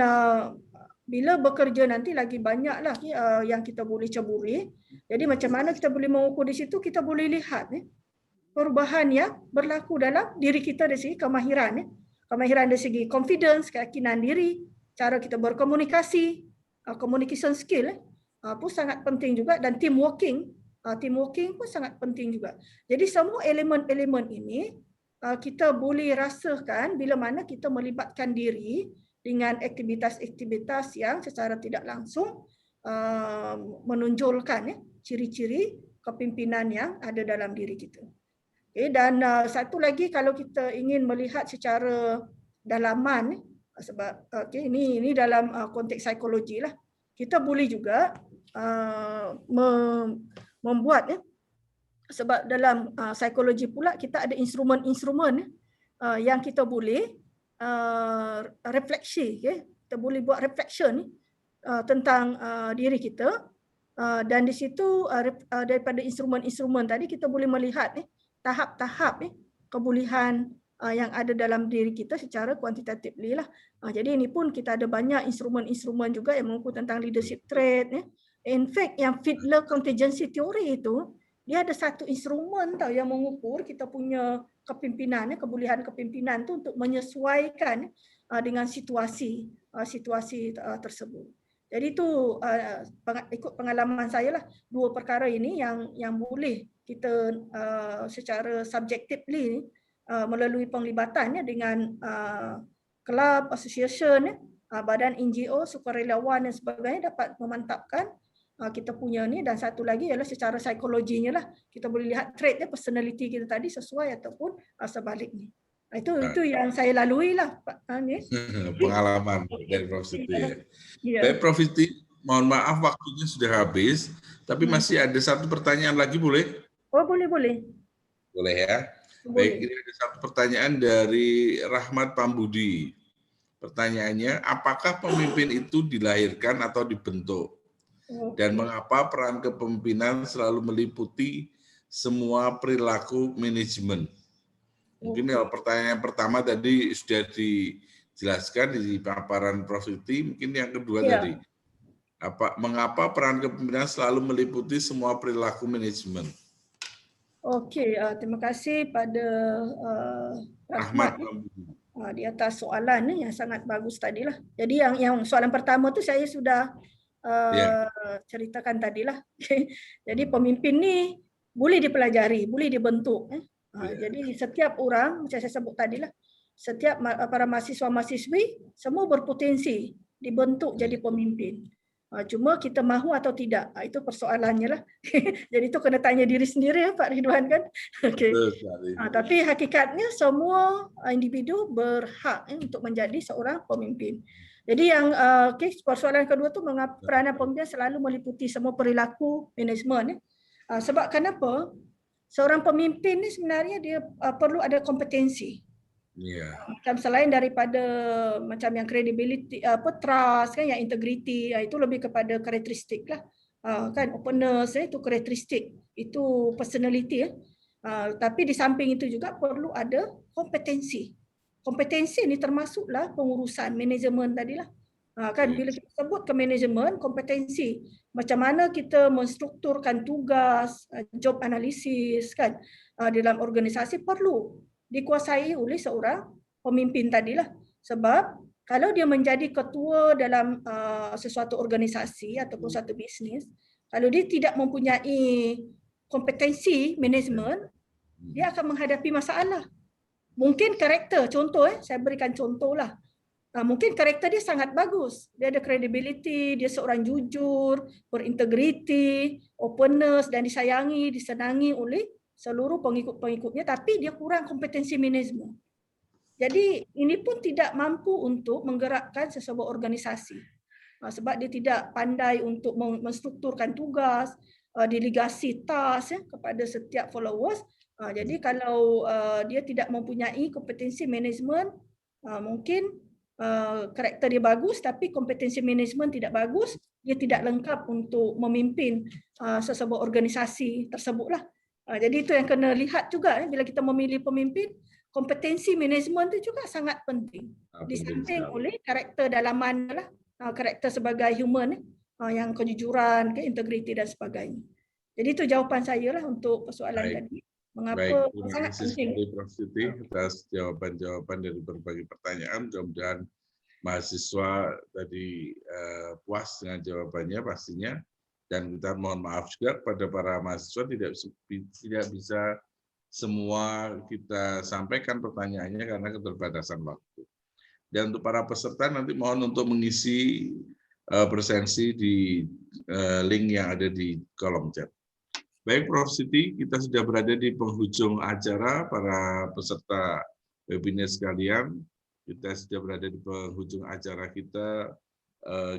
bila bekerja nanti lagi banyaklah yang kita boleh ceburi. Jadi macam mana kita boleh mengukur di situ, kita boleh lihat perubahan yang berlaku dalam diri kita dari segi kemahiran. Kemahiran dari segi confidence, keyakinan diri, cara kita berkomunikasi, communication skill pun sangat penting juga, dan teamworking pun sangat penting juga. Jadi semua elemen-elemen ini kita boleh rasakan bila mana kita melibatkan diri dengan aktivitas-aktivitas yang secara tidak langsung menonjolkan ciri-ciri kepimpinan yang ada dalam diri kita. Dan satu lagi, kalau kita ingin melihat secara dalaman, sebab ini dalam konteks psikologi lah, kita boleh juga membuat Sebab dalam psikologi pula kita ada instrumen-instrumen yang kita boleh refleksi, kita boleh buat reflection tentang diri kita, dan di situ daripada instrumen-instrumen tadi kita boleh melihat tahap-tahap kebolehan yang ada dalam diri kita secara kuantitatifly lah. Jadi ini pun kita ada banyak instrumen-instrumen juga yang mengukur tentang leadership trait. In fact, yang Fiedler contingency theory itu dia ada satu instrumen tau yang mengukur kita punya kepimpinan, kebolehan kepimpinan tu untuk menyesuaikan dengan situasi tersebut. Jadi itu ikut pengalaman saya lah, dua perkara ini yang boleh kita secara subjectively melalui penglibatannya dengan kelab, association, badan NGO, sukarelawan dan sebagainya dapat memantapkan kita punya ni. Dan satu lagi ialah secara psikologinya lah, kita boleh lihat trait personality kita tadi sesuai ataupun sebaliknya. Itu yang saya lalui lah Pak. Pengalaman dari Prof. Siti. Ya. Baik Prof. Siti, mohon maaf waktunya sudah habis, tapi masih ada satu pertanyaan lagi, boleh? Oh, boleh. Boleh ya. Boleh. Baik, ini ada satu pertanyaan dari Rahmat Pambudi. Pertanyaannya, apakah pemimpin itu dilahirkan atau dibentuk? Dan mengapa peran kepemimpinan selalu meliputi semua perilaku manajemen? Mungkin kalau pertanyaan pertama tadi sudah dijelaskan di paparan Prof. Siti, mungkin yang kedua tadi. Mengapa peran kepemimpinan selalu meliputi semua perilaku manajemen? Okey, terima kasih pada Rahmat di atas soalan ni yang sangat bagus tadilah. Jadi yang soalan pertama tu saya sudah ceritakan tadilah. Jadi pemimpin ni boleh dipelajari, boleh dibentuk. Jadi setiap orang, macam saya sebut tadilah, setiap para mahasiswa-mahasiswi semua berpotensi dibentuk jadi pemimpin. Cuma kita mahu atau tidak, itu persoalannya lah. Jadi itu kena tanya diri sendiri ya Pak Ridwan kan. Okay. Tapi hakikatnya semua individu berhak untuk menjadi seorang pemimpin. Jadi yang persoalan kedua tu, mengapa peranan pemimpin selalu meliputi semua perilaku manajemen. Sebab kenapa? Seorang pemimpin ni sebenarnya dia perlu ada kompetensi. Macam selain daripada macam yang credibility, trust kan, yang integrity, itu lebih kepada karakteristik lah. Kan openness itu karakteristik, itu personality. Tapi di samping itu juga perlu ada kompetensi. Kompetensi ni termasuklah pengurusan manajemen tadilah. Kan bila kita sebut ke manajemen, kompetensi macam mana kita menstrukturkan tugas, job analisis kan dalam organisasi perlu dikuasai oleh seorang pemimpin tadilah. Sebab kalau dia menjadi ketua dalam sesuatu organisasi ataupun satu bisnes, kalau dia tidak mempunyai kompetensi manajemen, dia akan menghadapi masalah. Mungkin karakter, contoh saya berikan contohlah. Mungkin karakter dia sangat bagus. Dia ada credibility, dia seorang jujur, berintegriti, openness dan disayangi, disenangi oleh seluruh pengikut-pengikutnya, tapi dia kurang kompetensi manajemen. Jadi ini pun tidak mampu untuk menggerakkan sesebuah organisasi. Sebab dia tidak pandai untuk menstrukturkan tugas, delegasi task kepada setiap followers. Jadi kalau dia tidak mempunyai kompetensi manajemen, mungkin karakter dia bagus tapi kompetensi manajemen tidak bagus, dia tidak lengkap untuk memimpin sesebuah organisasi tersebutlah. Jadi itu yang kena lihat juga bila kita memilih pemimpin, kompetensi manajemen itu juga sangat penting. Di samping oleh karakter dalaman lah, karakter sebagai human yang kejujuran, integriti dan sebagainya. Jadi itu jawapan saya lah untuk persoalan tadi. Mengapa sangat penting. Terima kasih Prof. Siti atas jawaban-jawaban dari berbagai pertanyaan. Mudah-mudahan mahasiswa tadi puas dengan jawabannya pastinya. Dan kita mohon maaf juga kepada para mahasiswa tidak bisa semua kita sampaikan pertanyaannya karena keterbatasan waktu. Dan untuk para peserta nanti mohon untuk mengisi presensi di link yang ada di kolom chat. Baik Prof. Siti, kita sudah berada di penghujung acara, para peserta webinar sekalian. Kita sudah berada di penghujung acara kita,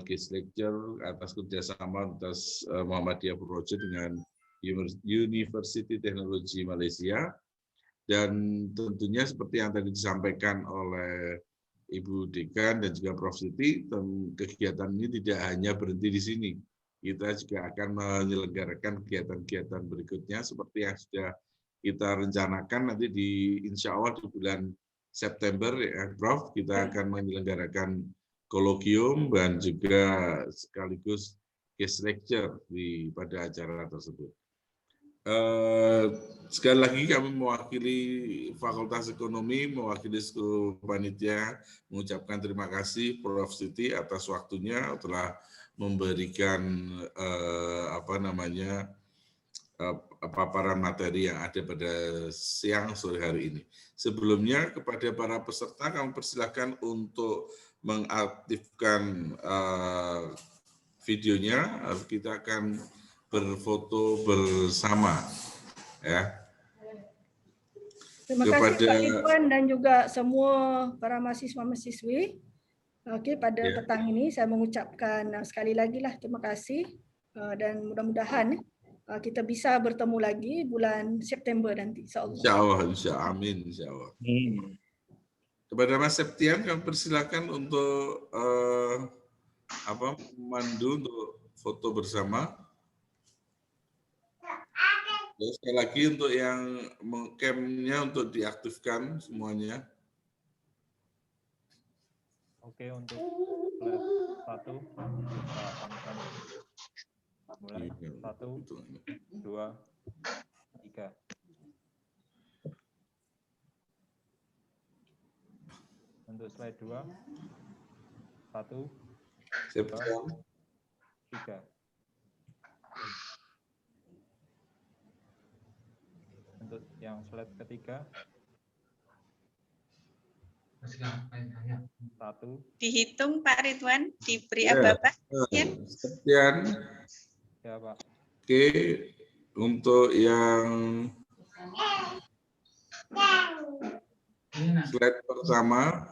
guest lecture atas kerjasama atas Muhammadiyah Project dengan University Teknologi Malaysia. Dan tentunya seperti yang tadi disampaikan oleh Ibu Dekan dan juga Prof. Siti, kegiatan ini tidak hanya berhenti di sini. Kita juga akan menyelenggarakan kegiatan-kegiatan berikutnya seperti yang sudah kita rencanakan nanti insya Allah di bulan September ya Prof, kita akan menyelenggarakan kolokium dan juga sekaligus guest lecture pada acara tersebut. Sekali lagi kami mewakili Fakultas Ekonomi, mewakili seluruh panitia mengucapkan terima kasih Prof. Siti atas waktunya telah memberikan paparan materi yang ada pada siang sore hari ini. Sebelumnya kepada para peserta kami persilakan untuk mengaktifkan videonya. Kita akan berfoto bersama, ya. Terima kasih Pak Ridwan dan juga semua para mahasiswa-mahasiswi. Pada petang ini saya mengucapkan sekali lagi lah terima kasih dan mudah-mudahan kita bisa bertemu lagi bulan September nanti, insyaallah. Insyaallah, amin, insyaallah. Kepada Mas Septian kami persilakan untuk memandu untuk foto bersama. Sekali lagi untuk yang cam-nya untuk diaktifkan semuanya. Oke, untuk slide 1 kita amankan. Mulai 1, 2, 3. Untuk slide 2, 1, 2, 3. Untuk yang slide ketiga, 1. Dihitung Pak Ridwan, diberi apa-apa? Sekian. Ya, Pak. Oke, untuk yang slide pertama,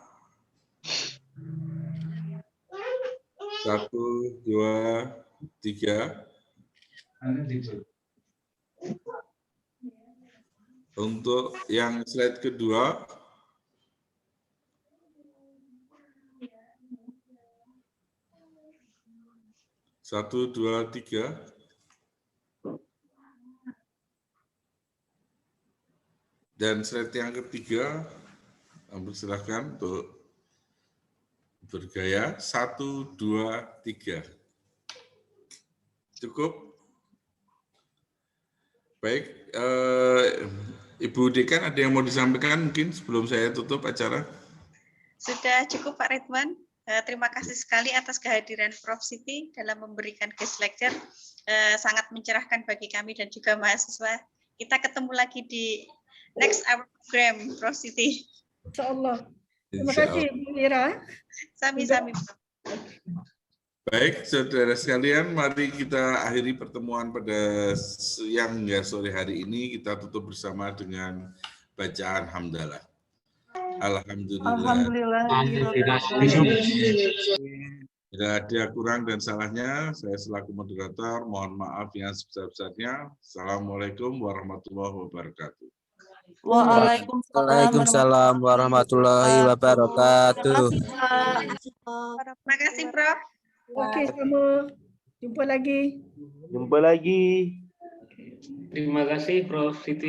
1, 2, 3. Untuk yang slide kedua, 1, 2, 3. Dan slide yang ketiga, silakan untuk bergaya. 1, 2, 3. Cukup? Baik, Ibu Dekan ada yang mau disampaikan mungkin sebelum saya tutup acara? Sudah cukup Pak Ridwan. Terima kasih sekali atas kehadiran Prof. Siti dalam memberikan guest lecture. Sangat mencerahkan bagi kami dan juga mahasiswa. Kita ketemu lagi di next hour program, Prof. Siti. Insyaallah. Terima kasih Bu Ira. Sami-sami. Baik, saudara sekalian, mari kita akhiri pertemuan pada siang hingga sore hari ini. Kita tutup bersama dengan bacaan hamdalah. Alhamdulillah. Tidak ada kurang dan salahnya, saya selaku moderator mohon maaf yang sebesar-besarnya. Assalamualaikum warahmatullahi wabarakatuh. Waalaikumsalam warahmatullahi wabarakatuh. Terima kasih, Prof. Oke, sama. Jumpa lagi. Jumpa lagi. Terima kasih Prof. Siti.